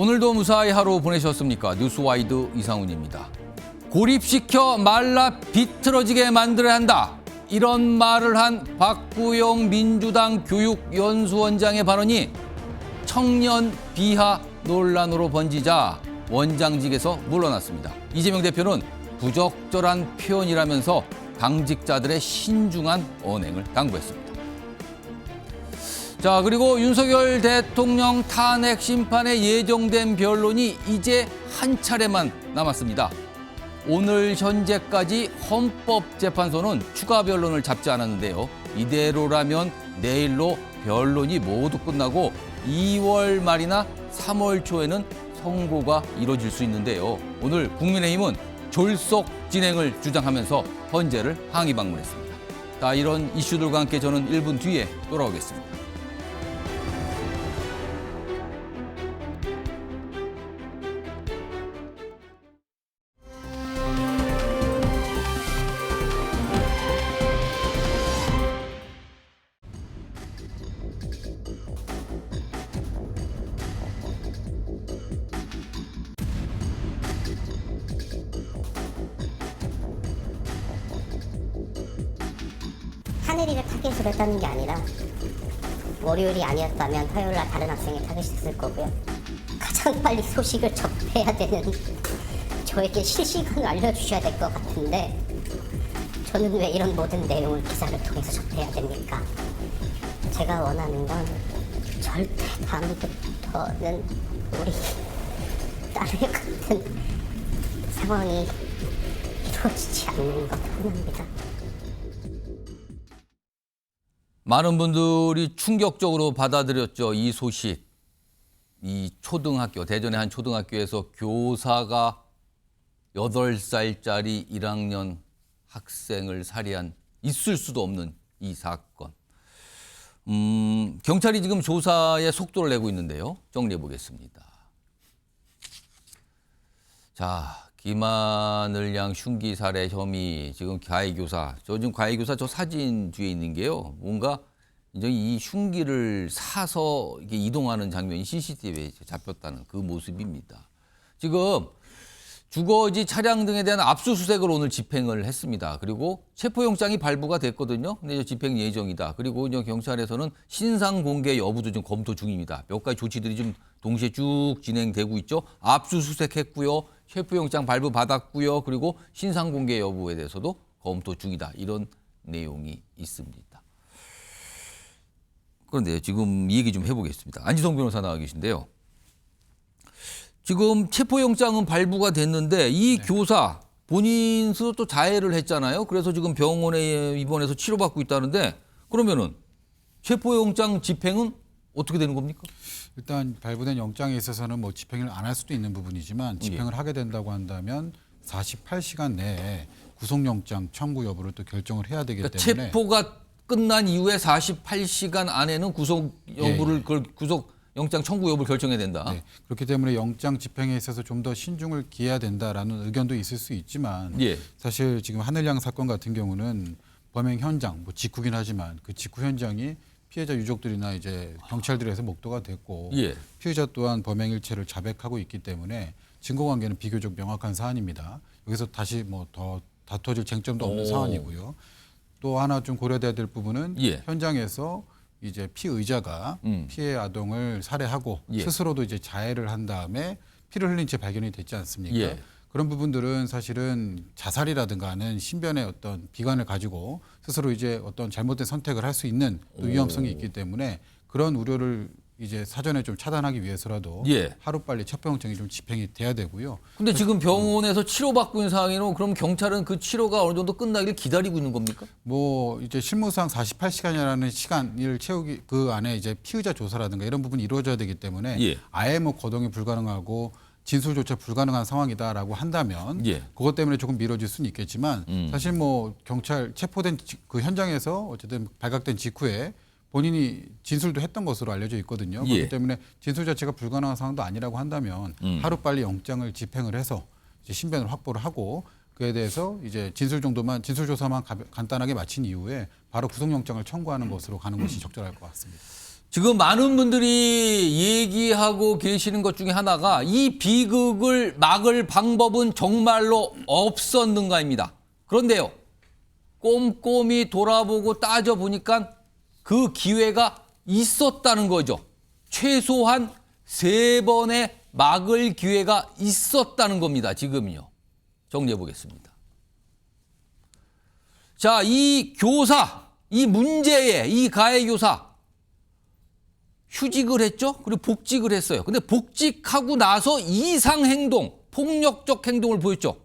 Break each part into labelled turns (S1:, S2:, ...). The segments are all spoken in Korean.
S1: 오늘도 무사히 하루 보내셨습니까? 뉴스와이드 이상훈입니다. 고립시켜 말라 비틀어지게 만들어야 한다. 이런 말을 한 박구영 민주당 교육연수원장의 발언이 청년 비하 논란으로 번지자 원장직에서 물러났습니다. 이재명 대표는 부적절한 표현이라면서 당직자들의 신중한 언행을 당부했습니다. 자, 그리고 윤석열 대통령 탄핵 심판에 예정된 변론이 이제 한 차례만 남았습니다. 오늘 현재까지 헌법재판소는 추가 변론을 잡지 않았는데요. 이대로라면 내일로 변론이 모두 끝나고 2월 말이나 3월 초에는 선고가 이뤄질 수 있는데요. 오늘 국민의힘은 졸속 진행을 주장하면서 헌재를 항의 방문했습니다. 자, 이런 이슈들과 함께 저는 1분 뒤에 돌아오겠습니다.
S2: 하늘이를 타겟으로 했다는 게 아니라 월요일이 아니었다면 화요일날 다른 학생이 타겟했을 거고요. 가장 빨리 소식을 접해야 되는 저에게 실시간으로 알려주셔야 될 것 같은데 저는 왜 이런 모든 내용을 기사를 통해서 접해야 됩니까? 제가 원하는 건 절대 다음부터는 우리 딸의 같은 상황이 이루어지지 않는 것 뿐입니다.
S1: 많은 분들이 충격적으로 받아들였죠. 이 소식. 이 초등학교, 대전의 한 초등학교에서 교사가 8살짜리 1학년 학생을 살해한 있을 수도 없는 이 사건. 경찰이 지금 조사에 속도를 내고 있는데요. 정리해 보겠습니다. 자, 김하늘 양 흉기 살해 혐의 지금 가해교사. 저 지금 가해교사 저 사진 뒤에 있는 게요. 뭔가 이제 이 흉기를 사서 이게 이동하는 장면이 CCTV에 잡혔다는 그 모습입니다. 지금 주거지 차량 등에 대한 압수수색을 오늘 집행을 했습니다. 그리고 체포영장이 발부가 됐거든요. 근데 집행 예정이다. 그리고 경찰에서는 신상 공개 여부도 좀 검토 중입니다. 몇 가지 조치들이 좀 동시에 쭉 진행되고 있죠. 압수수색했고요. 체포영장 발부 받았고요. 그리고 신상 공개 여부에 대해서도 검토 중이다. 이런 내용이 있습니다. 그런데 지금 이 얘기 좀 해보겠습니다. 안지성 변호사 나와 계신데요. 지금 체포영장은 발부가 됐는데 이 교사 본인 스스로 또 자해를 했잖아요. 그래서 지금 병원에 입원해서 치료받고 있다는데 그러면은 체포영장 집행은 어떻게 되는 겁니까?
S3: 일단 발부된 영장에 있어서는 뭐 집행을 안 할 수도 있는 부분이지만 집행을 하게 된다고 한다면 48시간 내에 구속영장 청구 여부를 또 결정을 해야 되기 때문에
S1: 체포가 끝난 이후에 48시간 안에는 구속 여부를 구속 영장 청구 여부를 결정해야 된다.
S3: 네, 그렇기 때문에 영장 집행에 있어서 좀 더 신중을 기해야 된다라는 의견도 있을 수 있지만 사실 지금 하늘양 사건 같은 경우는 범행 현장 뭐 직후긴 하지만 그 직후 현장이 피해자 유족들이나 이제 경찰들에서 목도가 됐고 피의자 또한 범행 일체를 자백하고 있기 때문에 증거 관계는 비교적 명확한 사안입니다. 여기서 다시 뭐 더 다투어질 쟁점도 없는 사안이고요. 또 하나 좀 고려돼야 될 부분은 현장에서 이제 피의자가 피해 아동을 살해하고 스스로도 이제 자해를 한 다음에 피를 흘린 채 발견이 됐지 않습니까? 그런 부분들은 사실은 자살이라든가 하는 신변의 어떤 비관을 가지고 스스로 이제 어떤 잘못된 선택을 할 수 있는 또 위험성이 있기 때문에 그런 우려를 이제 사전에 좀 차단하기 위해서라도 하루빨리 체포영장이 좀 집행이 돼야 되고요.
S1: 근데 지금 병원에서 치료받고 있는 상황이면 그럼 경찰은 그 치료가 어느 정도 끝나길 기다리고 있는 겁니까?
S3: 뭐 이제 실무상 48시간이라는 시간을 채우기 그 안에 이제 피의자 조사라든가 이런 부분이 이루어져야 되기 때문에 아예 뭐 거동이 불가능하고 진술조차 불가능한 상황이다라고 한다면 그것 때문에 조금 미뤄질 수는 있겠지만 사실 뭐 경찰 체포된 그 현장에서 어쨌든 발각된 직후에 본인이 진술도 했던 것으로 알려져 있거든요. 그렇기 때문에 진술 자체가 불가능한 상황도 아니라고 한다면 하루빨리 영장을 집행을 해서 이제 신변을 확보를 하고 그에 대해서 이제 진술 조사만 간단하게 마친 이후에 바로 구속영장을 청구하는 것으로 가는 것이 적절할 것 같습니다.
S1: 지금 많은 분들이 얘기하고 계시는 것 중에 하나가 이 비극을 막을 방법은 정말로 없었는가입니다. 그런데요, 꼼꼼히 돌아보고 따져보니까 그 기회가 있었다는 거죠. 최소한 3번의 막을 기회가 있었다는 겁니다. 지금요. 정리해 보겠습니다. 자, 이 교사, 이 문제의 이 가해 교사 휴직을 했죠. 그리고 복직을 했어요. 근데 복직하고 나서 이상 행동, 폭력적 행동을 보였죠.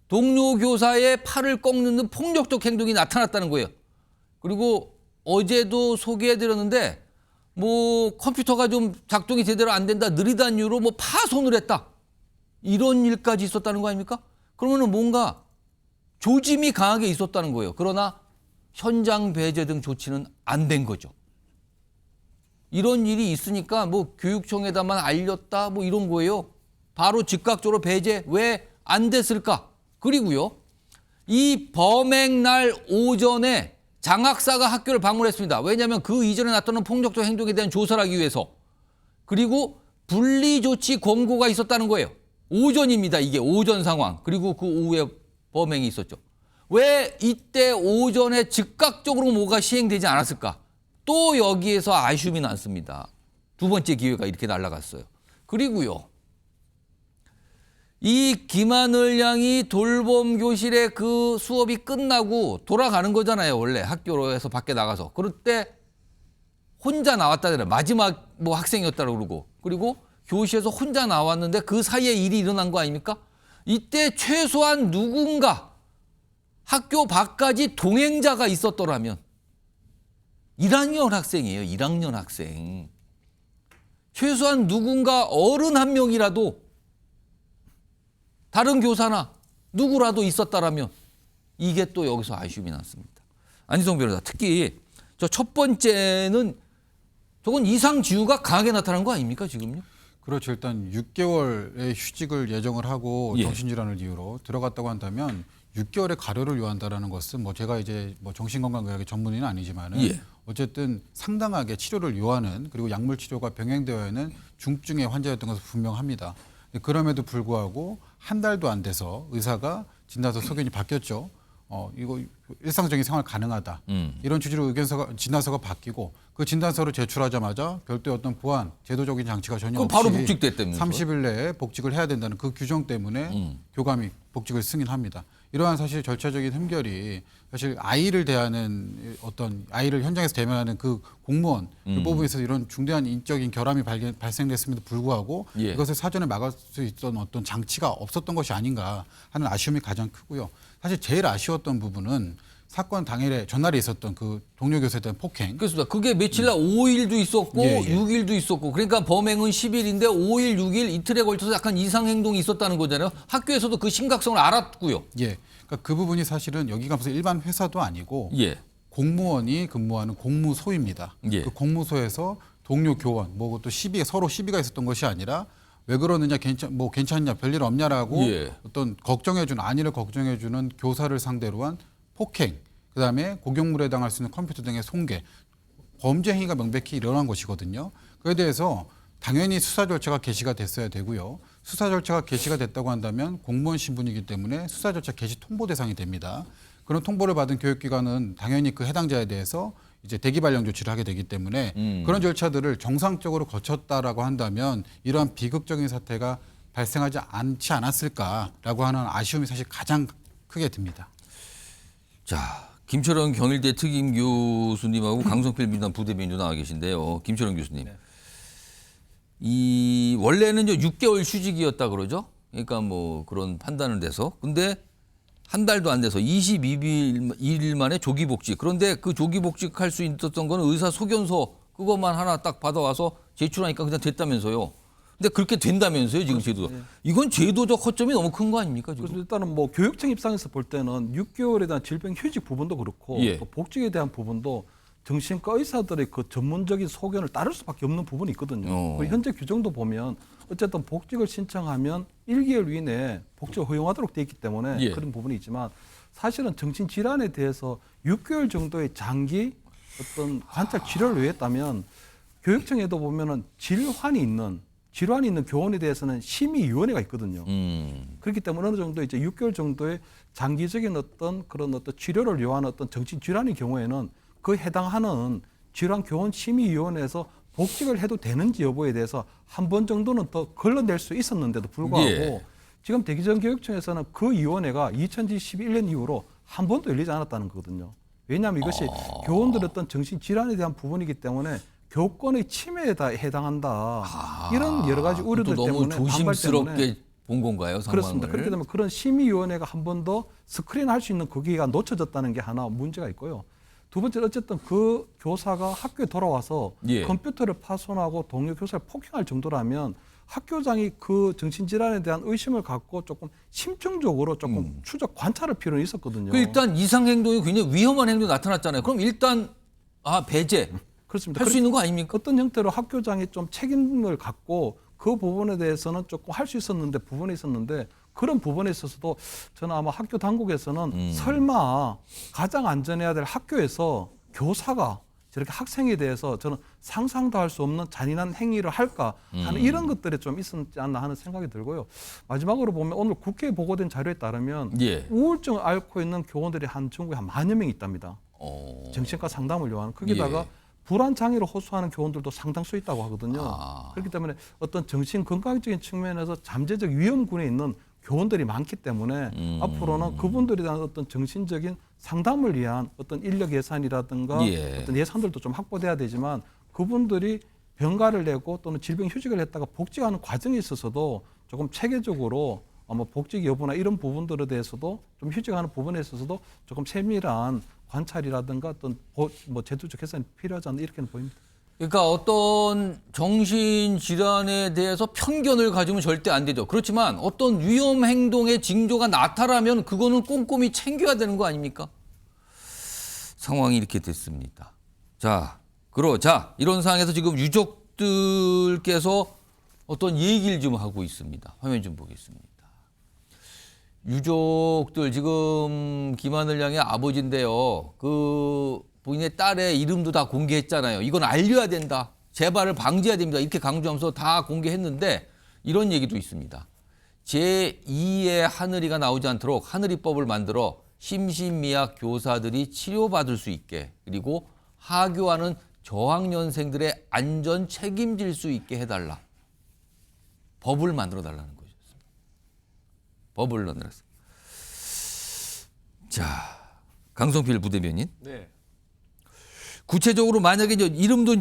S1: 동료 교사의 팔을 꺾는 등 폭력적 행동이 나타났다는 거예요. 그리고 어제도 소개해드렸는데 뭐 컴퓨터가 좀 작동이 제대로 안 된다, 느리다는 이유로 뭐 파손을 했다. 이런 일까지 있었다는 거 아닙니까? 그러면은 뭔가 조짐이 강하게 있었다는 거예요. 그러나 현장 배제 등 조치는 안 된 거죠. 이런 일이 있으니까 뭐 교육청에다만 알렸다 뭐 이런 거예요. 바로 즉각적으로 배제 왜 안 됐을까? 그리고요, 이 범행 날 오전에 장학사가 학교를 방문했습니다. 왜냐하면 그 이전에 나타난 폭력적 행동에 대한 조사를 하기 위해서. 그리고 분리조치 권고가 있었다는 거예요. 오전입니다. 이게 오전 상황. 그리고 그 오후에 범행이 있었죠. 왜 이때 오전에 즉각적으로 뭐가 시행되지 않았을까? 또 여기에서 아쉬움이 남습니다. 2번째 기회가 이렇게 날아갔어요. 그리고요, 이 김하늘 양이 돌봄 교실에 그 수업이 끝나고 돌아가는 거잖아요. 원래 학교에서 밖에 나가서. 그럴 때 혼자 나왔다잖아요. 마지막 뭐 학생이었다고 그러고. 그리고 교실에서 혼자 나왔는데 그 사이에 일이 일어난 거 아닙니까? 이때 최소한 누군가 학교 밖까지 동행자가 있었더라면 1학년 학생이에요. 1학년 학생. 최소한 누군가 어른 한 명이라도 다른 교사나 누구라도 있었다라면 이게 또 여기서 아쉬움이 났습니다. 안희정 변호사, 특히 저 첫 번째는 저건 이상지우가 강하게 나타난 거 아닙니까 지금요?
S3: 그렇죠. 일단 6개월의 휴직을 예정을 하고
S1: 예.
S3: 정신질환을 이유로 들어갔다고 한다면 6개월의 가료를 요한다라는 것은 뭐 제가 이제 뭐 정신건강의학의 전문의는 아니지만은
S1: 예.
S3: 어쨌든 상당하게 치료를 요하는, 그리고 약물 치료가 병행되어 있는 중증의 환자였던 것은 분명합니다. 그럼에도 불구하고 한 달도 안 돼서 의사가 진단서 소견이 바뀌었죠. 이거 일상적인 생활 가능하다. 이런 취지로 진단서가 바뀌고 그 진단서를 제출하자마자 별도의 어떤 보안, 제도적인 장치가 전혀 없이
S1: 바로 복직됐다면서요?
S3: 30일 내에 복직을 해야 된다는 그 규정 때문에 교감이 복직을 승인합니다. 이러한 사실 절차적인 흠결이 사실 아이를 대하는 어떤 아이를 현장에서 대면하는 그 공무원 그 부분에서 이런 중대한 인적인 결함이 발생됐음에도 불구하고
S1: 예.
S3: 이것을 사전에 막을 수 있던 어떤 장치가 없었던 것이 아닌가 하는 아쉬움이 가장 크고요. 사실 제일 아쉬웠던 부분은 사건 당일에 전날에 있었던 그 동료 교사에 대한 폭행.
S1: 그렇습니다. 그게 며칠 날 5일도 있었고
S3: 예, 예.
S1: 6일도 있었고, 그러니까 범행은 10일인데 5일, 6일 이틀에 걸쳐서 약간 이상 행동이 있었다는 거잖아요. 학교에서도 그 심각성을 알았고요.
S3: 예. 그러니까 그 부분이 사실은 여기가 무슨 일반 회사도 아니고
S1: 예.
S3: 공무원이 근무하는 공무소입니다.
S1: 예.
S3: 그 공무소에서 동료 교원, 뭐 또 서로 시비가 있었던 것이 아니라 왜 그러느냐, 괜찮냐, 별일 없냐라고
S1: 예.
S3: 어떤 안위를 걱정해주는 교사를 상대로 한 폭행, 그다음에 고경물에 해당할 수 있는 컴퓨터 등의 손괴, 범죄 행위가 명백히 일어난 것이거든요. 그에 대해서 당연히 수사 절차가 개시가 됐어야 되고요. 수사 절차가 개시가 됐다고 한다면 공무원 신분이기 때문에 수사 절차 개시 통보 대상이 됩니다. 그런 통보를 받은 교육기관은 당연히 그 해당자에 대해서 이제 대기 발령 조치를 하게 되기 때문에 그런 절차들을 정상적으로 거쳤다라고 한다면 이러한 비극적인 사태가 발생하지 않지 않았을까라고 하는 아쉬움이 사실 가장 크게 듭니다.
S1: 자, 김철원 경일대 특임 교수님하고 강성필 민주당 부대변인도 나와 계신데요. 김철원 교수님. 이 원래는 6개월 휴직이었다 그러죠. 그러니까 뭐 그런 판단을 돼서. 근데 한 달도 안 돼서 22일 만에 조기 복직. 그런데 그 조기 복직할 수 있었던 건 의사 소견서 그것만 하나 딱 받아와서 제출하니까 그냥 됐다면서요. 근데 그렇게 된다면서요, 지금 제도가. 이건 제도적 허점이 너무 큰 거 아닙니까, 지금?
S4: 그래서 일단은 뭐 교육청 입장에서 볼 때는 6개월에 대한 질병 휴직 부분도 그렇고
S1: 예.
S4: 또 복직에 대한 부분도 정신과 의사들의 그 전문적인 소견을 따를 수밖에 없는 부분이 있거든요. 그리고 현재 규정도 보면 어쨌든 복직을 신청하면 1개월 이내에 복직을 허용하도록 돼 있기 때문에
S1: 예.
S4: 그런 부분이 있지만 사실은 정신질환에 대해서 6개월 정도의 장기 어떤 관찰 치료를 위했다면 교육청에도 보면은 질환이 있는 교원에 대해서는 심의위원회가 있거든요. 그렇기 때문에 어느 정도 이제 6개월 정도의 장기적인 그런 치료를 요하는 정신 질환의 경우에는 그 해당하는 질환 교원 심의위원회에서 복직을 해도 되는지 여부에 대해서 한 번 정도는 더 걸러낼 수 있었는데도 불구하고
S1: 예.
S4: 지금 대기전교육청에서는 그 위원회가 2011년 이후로 한 번도 열리지 않았다는 거거든요. 왜냐하면 이것이 교원들의 정신 질환에 대한 부분이기 때문에 교권의 침해에 해당한다. 이런 여러 가지 우려들
S1: 너무
S4: 때문에 반발 때문에
S1: 조심스럽게 본 건가요, 상황을?
S4: 그렇습니다. 그렇게 되면 그런 심의위원회가 한 번 더 스크린할 수 있는 그 기회가 놓쳐졌다는 게 하나 문제가 있고요. 두 번째 어쨌든 그 교사가 학교에 돌아와서
S1: 예.
S4: 컴퓨터를 파손하고 동료 교사를 폭행할 정도라면 학교장이 그 정신질환에 대한 의심을 갖고 조금 심층적으로 조금 추적 관찰할 필요는 있었거든요.
S1: 그 일단 이상 행동이 굉장히 위험한 행동이 나타났잖아요. 그럼 일단 배제
S4: 그렇습니다.
S1: 할 수 있는 거 아닙니까?
S4: 어떤 형태로 학교장이 좀 책임을 갖고 그 부분에 대해서는 조금 할 수 있었는데 부분이 있었는데 그런 부분에 있어서도 저는 아마 학교 당국에서는 설마 가장 안전해야 될 학교에서 교사가 저렇게 학생에 대해서 저는 상상도 할 수 없는 잔인한 행위를 할까 하는 이런 것들이 좀 있었지 않나 하는 생각이 들고요. 마지막으로 보면 오늘 국회에 보고된 자료에 따르면
S1: 예.
S4: 우울증을 앓고 있는 교원들이 전국에 한 10,000명 있답니다. 정신과 상담을 요하는. 거기다가
S1: 예.
S4: 불안 장애를 호소하는 교원들도 상당수 있다고 하거든요. 그렇기 때문에 어떤 정신 건강적인 측면에서 잠재적 위험군에 있는 교원들이 많기 때문에 앞으로는 그분들에 대한 어떤 정신적인 상담을 위한 어떤 인력 예산이라든가
S1: 예.
S4: 어떤 예산들도 좀 확보돼야 되지만 그분들이 병가를 내고 또는 질병 휴직을 했다가 복직하는 과정에 있어서도 조금 체계적으로 아마 복직 여부나 이런 부분들에 대해서도 좀 휴직하는 부분에 있어서도 조금 세밀한 관찰이라든가 어떤 제도적 개선이 필요하지 않나 이렇게는 보입니다.
S1: 그러니까 어떤 정신질환에 대해서 편견을 가지면 절대 안 되죠. 그렇지만 어떤 위험 행동의 징조가 나타나면 그거는 꼼꼼히 챙겨야 되는 거 아닙니까? 상황이 이렇게 됐습니다. 자, 이런 상황에서 지금 유족들께서 어떤 얘기를 좀 하고 있습니다. 화면 좀 보겠습니다. 유족들 지금 김하늘 양의 아버지인데요. 그 본인의 딸의 이름도 다 공개했잖아요. 이건 알려야 된다. 재발을 방지해야 됩니다. 이렇게 강조하면서 다 공개했는데 이런 얘기도 있습니다. 제2의 하늘이가 나오지 않도록 하늘이법을 만들어 심신미약 교사들이 치료받을 수 있게 그리고 하교하는 저학년생들의 안전 책임질 수 있게 해달라. 법을 만들어 달라는 거죠. 법을 만들었어. 자, 강성필 부대변인.
S5: 네.
S1: 구체적으로 만약에 이제 이름도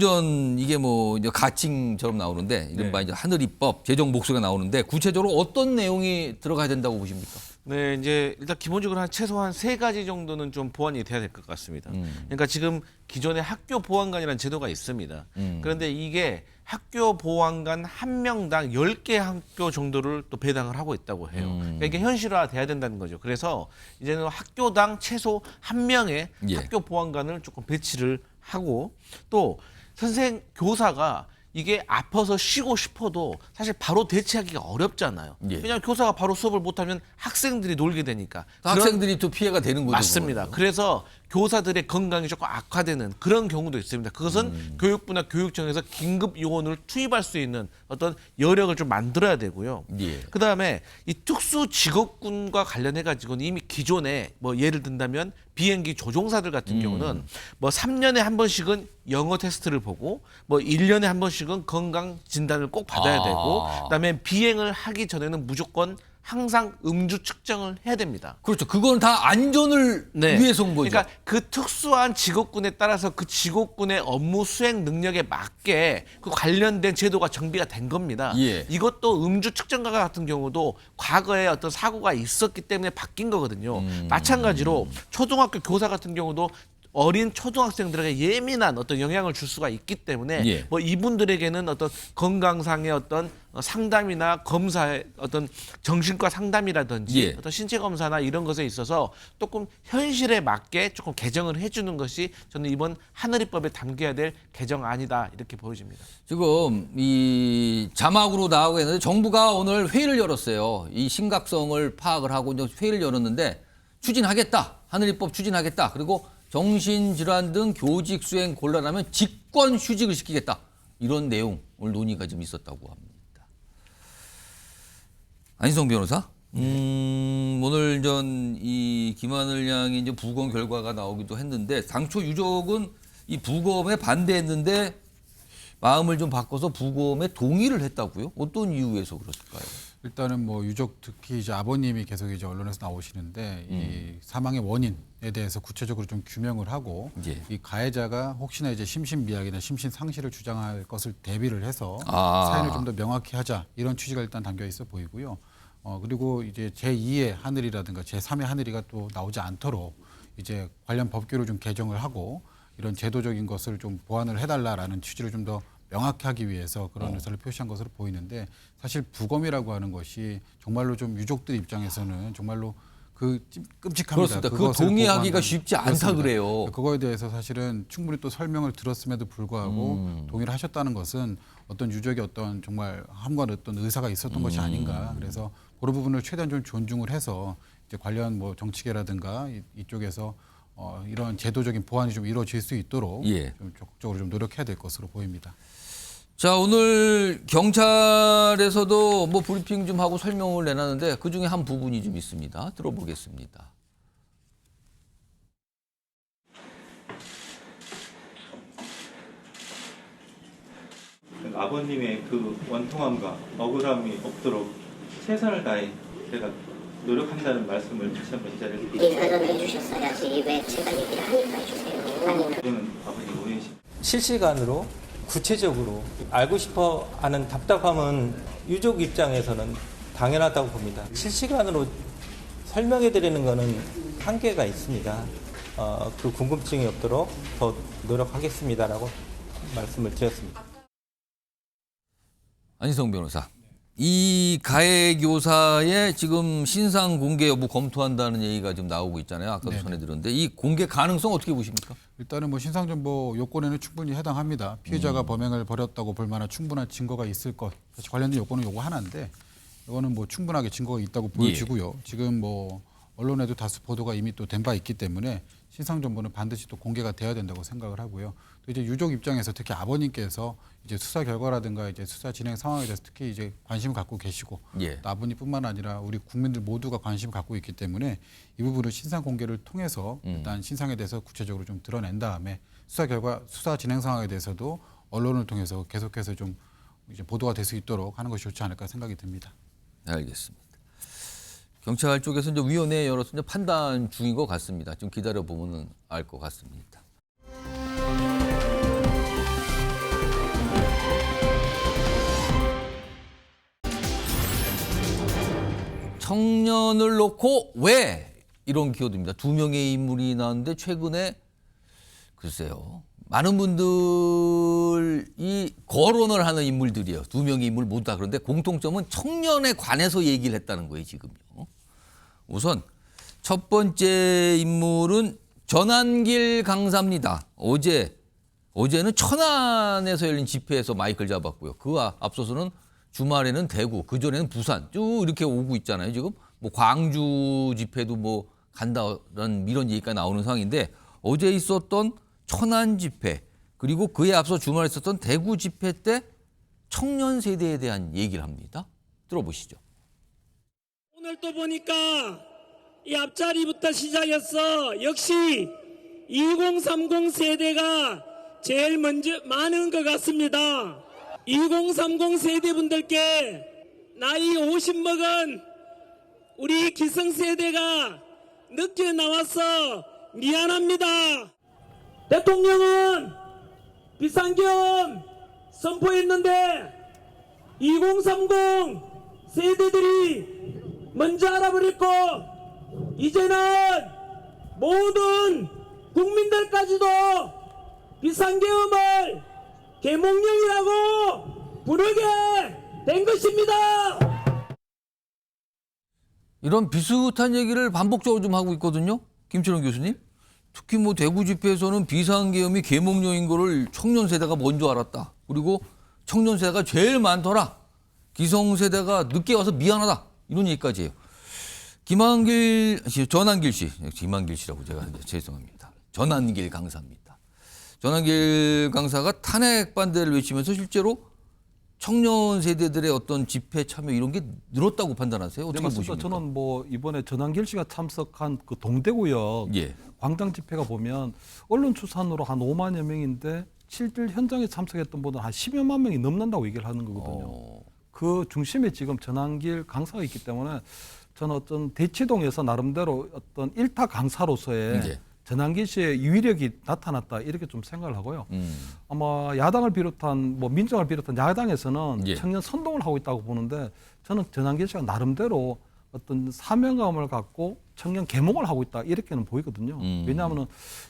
S1: 이게 이제 가칭처럼 나오는데 이른바 이제 하늘이법 제정 목소리가 나오는데 구체적으로 어떤 내용이 들어가야 된다고 보십니까?
S5: 네, 이제 일단 기본적으로 최소한 3가지 정도는 좀 보완이 돼야 될 것 같습니다. 그러니까 지금 기존에 학교 보안관이라는 제도가 있습니다. 그런데 이게 학교 보안관 1명당 10개 학교 정도를 또 배당을 하고 있다고 해요. 그러니까 이게 현실화돼야 된다는 거죠. 그래서 이제는 학교당 최소 1명의
S1: 예.
S5: 학교 보안관을 조금 배치를 하고 또 교사가 이게 아파서 쉬고 싶어도 사실 바로 대체하기가 어렵잖아요.
S1: 예.
S5: 왜냐하면 교사가 바로 수업을 못하면 학생들이 놀게 되니까.
S1: 학생들이 또 피해가 되는 거죠.
S5: 맞습니다.
S1: 그거는.
S5: 그래서 교사들의 건강이 조금 악화되는 그런 경우도 있습니다. 그것은 교육부나 교육청에서 긴급 요원을 투입할 수 있는 어떤 여력을 좀 만들어야 되고요.
S1: 예.
S5: 그다음에 이 특수 직업군과 관련해 가지고는 이미 기존에 예를 든다면 비행기 조종사들 같은 경우는 3년에 한 번씩은 영어 테스트를 보고 1년에 한 번씩은 건강 진단을 꼭 받아야 되고 그다음에 비행을 하기 전에는 무조건 항상 음주 측정을 해야 됩니다.
S1: 그렇죠. 그건 다 안전을 위해서인 거죠.
S5: 그러니까 그 특수한 직업군에 따라서 그 직업군의 업무 수행 능력에 맞게 그 관련된 제도가 정비가 된 겁니다.
S1: 예.
S5: 이것도 음주 측정가 같은 경우도 과거에 어떤 사고가 있었기 때문에 바뀐 거거든요. 마찬가지로 초등학교 교사 같은 경우도 어린 초등학생들에게 예민한 어떤 영향을 줄 수가 있기 때문에
S1: 예.
S5: 이분들에게는 어떤 건강상의 어떤 상담이나 검사의 어떤 정신과 상담이라든지
S1: 예.
S5: 어떤 신체 검사나 이런 것에 있어서 조금 현실에 맞게 조금 개정을 해주는 것이 저는 이번 하늘이법에 담겨야 될 개정안이다 이렇게 보여집니다.
S1: 지금 이 자막으로 나오고 있는데 정부가 오늘 회의를 열었어요. 이 심각성을 파악을 하고 이제 회의를 열었는데 추진하겠다. 하늘이법 추진하겠다. 그리고 정신질환 등 교직 수행 곤란하면 직권 휴직을 시키겠다. 이런 내용 오늘 논의가 좀 있었다고 합니다. 안희성 변호사, 오늘 이 김하늘 양이 이제 부검 결과가 나오기도 했는데 당초 유족은 이 부검에 반대했는데 마음을 좀 바꿔서 부검에 동의를 했다고요? 어떤 이유에서 그랬을까요?
S3: 일단은 뭐 유족 특히 이제 아버님이 계속 이제 언론에서 나오시는데 이 사망의 원인에 대해서 구체적으로 좀 규명을 하고
S1: 예.
S3: 이 가해자가 혹시나 이제 심신미약이나 심신상실을 주장할 것을 대비를 해서
S1: 아.
S3: 사연을 좀 더 명확히 하자 이런 취지가 일단 담겨 있어 보이고요. 그리고 이제 제2의 하늘이라든가 제3의 하늘이가 또 나오지 않도록 이제 관련 법규를 좀 개정을 하고 이런 제도적인 것을 좀 보완을 해달라라는 취지를 좀 더 명확히 하기 위해서 그런 의사를 표시한 것으로 보이는데 사실 부검이라고 하는 것이 정말로 좀 유족들 입장에서는 정말로 끔찍합니다.
S1: 그렇습니다. 그 동의하기가 쉽지 않다
S3: 그렇습니다.
S1: 그래요.
S3: 그거에 대해서 사실은 충분히 또 설명을 들었음에도 불구하고 동의를 하셨다는 것은 어떤 유족의 어떤 정말 함과 어떤 의사가 있었던 것이 아닌가. 그래서 그런 부분을 최대한 좀 존중을 해서 이제 관련 뭐 정치계라든가 이쪽에서 이런 제도적인 보완이 좀 이루어질 수 있도록
S1: 예.
S3: 좀 적극적으로 좀 노력해야 될 것으로 보입니다.
S1: 자, 오늘 경찰에서도 뭐 브리핑 좀 하고 설명을 내놨는데 그중에 한 부분이 좀 있습니다. 들어보겠습니다.
S6: 아버님의 그 원통함과 억울함이 없도록 최선을 다해 제가 노력한다는 말씀을 다시 한번 이 자리에서
S2: 얘기가 좀 해주셨어야지 왜 제가 얘기를 하니까 해주세요. 아니
S6: 저는 아버님 오해심
S7: 실시간으로 구체적으로 알고 싶어 하는 답답함은 유족 입장에서는 당연하다고 봅니다. 실시간으로 설명해 드리는 것은 한계가 있습니다. 그 궁금증이 없도록 더 노력하겠습니다라고 말씀을 드렸습니다.
S1: 안희성 변호사, 이 가해 교사의 지금 신상 공개 여부 검토한다는 얘기가 좀 나오고 있잖아요. 아까도
S3: 네네.
S1: 전해드렸는데 이 공개 가능성 어떻게 보십니까?
S3: 일단은 뭐 신상정보 요건에는 충분히 해당합니다. 피해자가 범행을 벌였다고 볼 만한 충분한 증거가 있을 것. 사실 관련된 요건은 요거 하나인데 이거는 뭐 충분하게 증거가 있다고 보여지고요. 지금 뭐 언론에도 다수 보도가 이미 또 된 바 있기 때문에 신상정보는 반드시 또 공개가 돼야 된다고 생각을 하고요. 또 이제 유족 입장에서 특히 아버님께서 이제 수사 결과라든가 이제 수사 진행 상황에 대해서 특히 이제 관심을 갖고 계시고
S1: 예.
S3: 또 아버님뿐만 아니라 우리 국민들 모두가 관심을 갖고 있기 때문에 이 부분을 신상 공개를 통해서 일단 신상에 대해서 구체적으로 좀 드러낸 다음에 수사 결과 수사 진행 상황에 대해서도 언론을 통해서 계속해서 좀 이제 보도가 될 수 있도록 하는 것이 좋지 않을까 생각이 듭니다.
S1: 네, 알겠습니다. 경찰 쪽에서 이제 위원회 열어서 이제 판단 중인 것 같습니다. 좀 기다려 보면은 알 것 같습니다. 청년을 놓고 왜 이런 키워드입니다. 두 명의 인물이 나왔는데 최근에 글쎄요. 많은 분들이 거론을 하는 인물들이에요. 두 명의 인물 모두 다. 그런데 공통점은 청년에 관해서 얘기를 했다는 거예요, 지금요. 우선 첫 번째 인물은 전한길 강사입니다. 어제는 천안에서 열린 집회에서 마이크를 잡았고요. 그 앞서서는 주말에는 대구, 그전에는 부산 쭉 이렇게 오고 있잖아요. 지금 뭐 광주 집회도 뭐 간다는 이런 얘기가 나오는 상황인데 어제 있었던 천안 집회 그리고 그에 앞서 주말에 있었던 대구 집회 때 청년 세대에 대한 얘기를 합니다. 들어보시죠.
S8: 오늘 또 보니까 이 앞자리부터 시작해서 역시 2030 세대가 제일 먼저 많은 것 같습니다. 2030 세대분들께 나이 50 먹은 우리 기성세대가 늦게 나와서 미안합니다. 대통령은 비상계엄 선포했는데 2030 세대들이 먼저 알아버렸고 이제는 모든 국민들까지도 비상계엄을 계몽령이라고 부르게 된 것입니다.
S1: 이런 비슷한 얘기를 반복적으로 좀 하고 있거든요. 김철원 교수님. 특히 뭐 대구 집회에서는 비상계엄이 계몽령인 거를 청년 세대가 먼저 알았다. 그리고 청년 세대가 제일 많더라. 기성세대가 늦게 와서 미안하다. 이런 얘기까지 해요. 전한길 씨라고 제가 죄송합니다. 전한길 강사입니다. 전한길 강사가 탄핵 반대를 외치면서 실제로 청년 세대들의 어떤 집회 참여 이런 게 늘었다고 판단하세요?
S4: 네,
S1: 어떻게
S4: 맞습니다.
S1: 보십니까?
S4: 저는 뭐 이번에 전한길 씨가 참석한 그 동대구역
S1: 예.
S4: 광장 집회가 보면 언론 추산으로 한 5만여 명인데 실질 현장에 참석했던 분은 한 10여만 명이 넘는다고 얘기를 하는 거거든요. 그 중심에 지금 전한길 강사가 있기 때문에 저는 어떤 대치동에서 나름대로 어떤 일타 강사로서의
S1: 예.
S4: 전한길 씨의 유위력이 나타났다 이렇게 좀 생각을 하고요. 아마 야당을 비롯한 뭐 민주당을 비롯한 야당에서는
S1: 예.
S4: 청년 선동을 하고 있다고 보는데 저는 전한길 씨가 나름대로 어떤 사명감을 갖고 청년 계몽을 하고 있다 이렇게는 보이거든요. 왜냐하면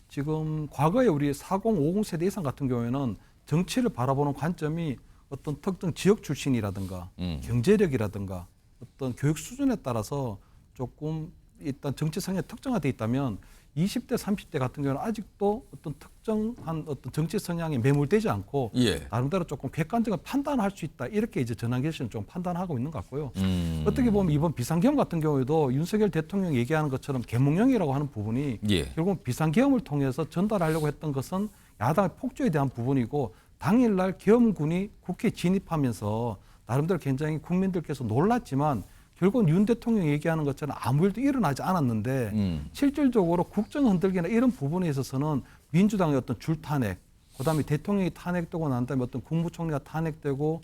S4: 지금 과거에 우리 40, 50 세대 이상 같은 경우에는 정치를 바라보는 관점이 어떤 특정 지역 출신이라든가 경제력이라든가 어떤 교육 수준에 따라서 조금 일단 정치 성향이 특정화돼 있다면 20대, 30대 같은 경우는 아직도 어떤 특정한 어떤 정치 성향에 매몰되지 않고
S1: 예.
S4: 나름대로 조금 객관적인 판단할 수 있다. 이렇게 이제 전한길 씨는 좀 판단하고 있는 것 같고요. 어떻게 보면 이번 비상계엄 같은 경우에도 윤석열 대통령이 얘기하는 것처럼 계몽령이라고 하는 부분이
S1: 예.
S4: 결국 비상계엄을 통해서 전달하려고 했던 것은 야당의 폭주에 대한 부분이고 당일날 계엄군이 국회에 진입하면서 나름대로 굉장히 국민들께서 놀랐지만 결국은 윤 대통령이 얘기하는 것처럼 아무 일도 일어나지 않았는데 실질적으로 국정 흔들기나 이런 부분에 있어서는 민주당의 어떤 줄탄핵, 그다음에 대통령이 탄핵되고 난 다음에 어떤 국무총리가 탄핵되고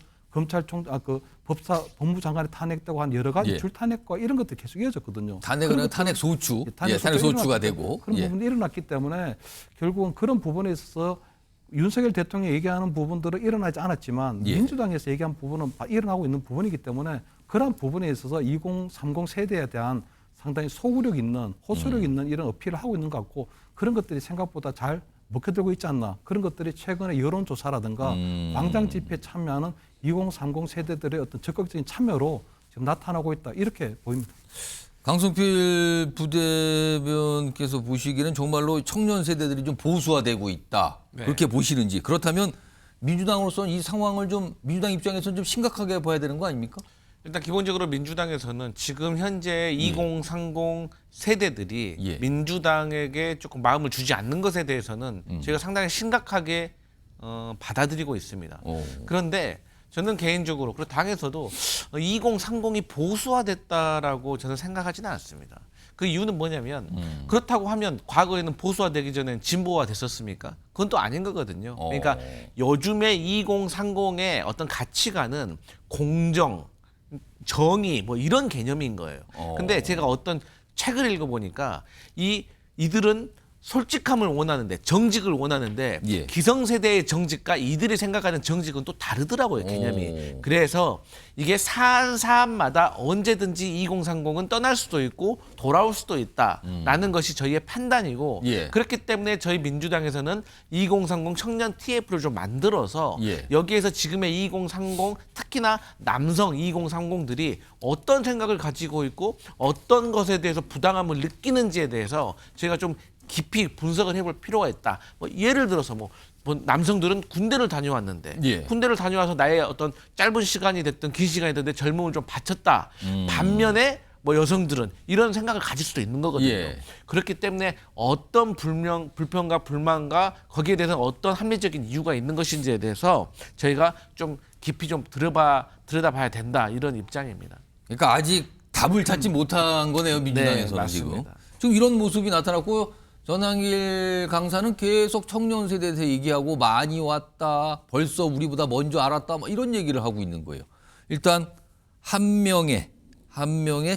S4: 법무장관이 탄핵되고 한 여러 가지
S1: 예.
S4: 줄탄핵과 이런 것들이 계속 이어졌거든요.
S1: 탄핵은 탄핵 소추,
S4: 탄핵
S1: 탄핵 소추가
S4: 일어났기
S1: 되고
S4: 때문에 그런
S1: 예.
S4: 부분이 일어났기 때문에 결국은 그런 부분에 있어서 윤석열 대통령이 얘기하는 부분들은 일어나지 않았지만
S1: 예.
S4: 민주당에서 얘기한 부분은 일어나고 있는 부분이기 때문에 그런 부분에 있어서 2030 세대에 대한 상당히 소구력 있는 호소력 있는 이런 어필을 하고 있는 것 같고 그런 것들이 생각보다 잘 먹혀들고 있지 않나. 그런 것들이 최근에 여론조사라든가 광장 집회에 참여하는 2030 세대들의 어떤 적극적인 참여로 지금 나타나고 있다. 이렇게 보입니다.
S1: 강성필 부대변께서 보시기에는 정말로 청년 세대들이 좀 보수화되고 있다.
S5: 네.
S1: 그렇게 보시는지. 그렇다면 민주당으로서는 이 상황을 좀 민주당 입장에서는 좀 심각하게 봐야 되는 거 아닙니까?
S5: 일단 기본적으로 민주당에서는 지금 현재 2030 세대들이
S1: 예.
S5: 민주당에게 조금 마음을 주지 않는 것에 대해서는 저희가 상당히 심각하게 받아들이고 있습니다.
S1: 오.
S5: 그런데 저는 개인적으로 그리고 당에서도 2030이 보수화됐다라고 저는 생각하지는 않습니다. 그 이유는 뭐냐면 그렇다고 하면 과거에는 보수화되기 전엔 진보화 됐었습니까? 그건 또 아닌 거거든요. 그러니까 요즘에 2030의 어떤 가치관은 공정, 정의 뭐 이런 개념인 거예요. 근데 제가 어떤 책을 읽어보니까 이들은 솔직함을 원하는데 정직을 원하는데
S1: 예.
S5: 기성세대의 정직과 이들이 생각하는 정직은 또 다르더라고요, 개념이. 그래서 이게 사안마다 언제든지 2030은 떠날 수도 있고 돌아올 수도 있다라는 것이 저희의 판단이고
S1: 예.
S5: 그렇기 때문에 저희 민주당에서는 2030 청년 TF를 좀 만들어서
S1: 예.
S5: 여기에서 지금의 2030 특히나 남성 2030들이 어떤 생각을 가지고 있고 어떤 것에 대해서 부당함을 느끼는지에 대해서 저희가 좀 깊이 분석을 해볼 필요가 있다. 뭐 예를 들어서 뭐 남성들은 군대를 다녀왔는데
S1: 예.
S5: 군대를 다녀와서 나의 어떤 짧은 시간이 됐든 긴 시간이 됐든 젊음을 좀 바쳤다. 반면에 뭐 여성들은 이런 생각을 가질 수도 있는 거거든요.
S1: 예.
S5: 그렇기 때문에 어떤 불평과 불만과 거기에 대해서 어떤 합리적인 이유가 있는 것인지에 대해서 저희가 좀 깊이 좀 들여다봐야 된다. 이런 입장입니다.
S1: 그러니까 아직 답을 찾지 못한 거네요, 민주당에서는
S5: 네,
S1: 지금.
S5: 맞습니다.
S1: 지금 이런 모습이 나타났고 전한길 강사는 계속 청년 세대에 대해서 얘기하고 많이 왔다, 벌써 우리보다 먼저 알았다, 뭐 이런 얘기를 하고 있는 거예요. 일단 한 명의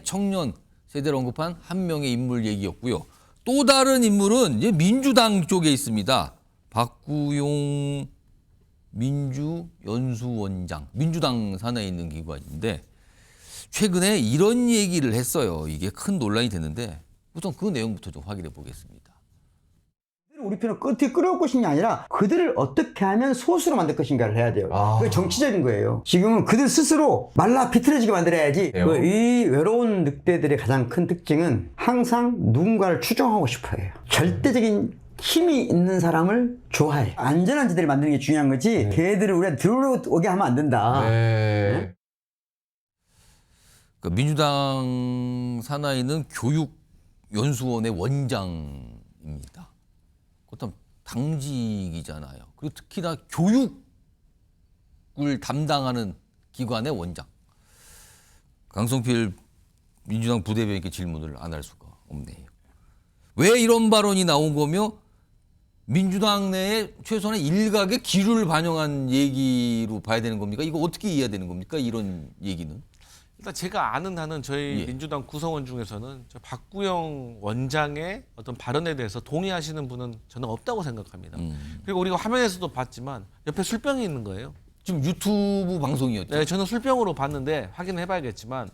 S1: 청년 세대를 언급한 한 명의 인물 얘기였고요. 또 다른 인물은 이제 민주당 쪽에 있습니다. 박구용 민주연수원장, 민주당 산하에 있는 기관인데 최근에 이런 얘기를 했어요. 이게 큰 논란이 됐는데 우선 그 내용부터 좀 확인해 보겠습니다.
S9: 우리 편을 어떻게 끌어올 것인가 아니라 그들을 어떻게 하면 소수로 만들 것인가를 해야 돼요. 그게 정치적인 거예요. 지금은 그들 스스로 말라 비틀어지게 만들어야지. 이 외로운 늑대들의 가장 큰 특징은 항상 누군가를 추종하고 싶어 해요. 절대적인 힘이 있는 사람을 좋아해. 안전한 지대를 만드는 게 중요한 거지 걔들을 우리가 들어오게 하면 안 된다. 네?
S1: 그러니까 민주당 산하에 있는 교육연수원의 원장입니다. 그렇다면 당직이잖아요. 그리고 특히나 교육을 담당하는 기관의 원장. 강성필 민주당 부대변인께 질문을 안 할 수가 없네요. 왜 이런 발언이 나온 거며 민주당 내에 최소한의 일각의 기류를 반영한 얘기로 봐야 되는 겁니까? 이거 어떻게 이해해야 되는 겁니까? 이런 얘기는.
S5: 일단 제가 아는 한은 저희
S1: 예.
S5: 민주당 구성원 중에서는 저 박구영 원장의 어떤 발언에 대해서 동의하시는 분은 저는 없다고 생각합니다. 그리고 우리가 화면에서도 봤지만 옆에 술병이 있는 거예요.
S1: 지금 유튜브 방송이었죠.
S5: 네, 저는 술병으로 봤는데 확인해봐야겠지만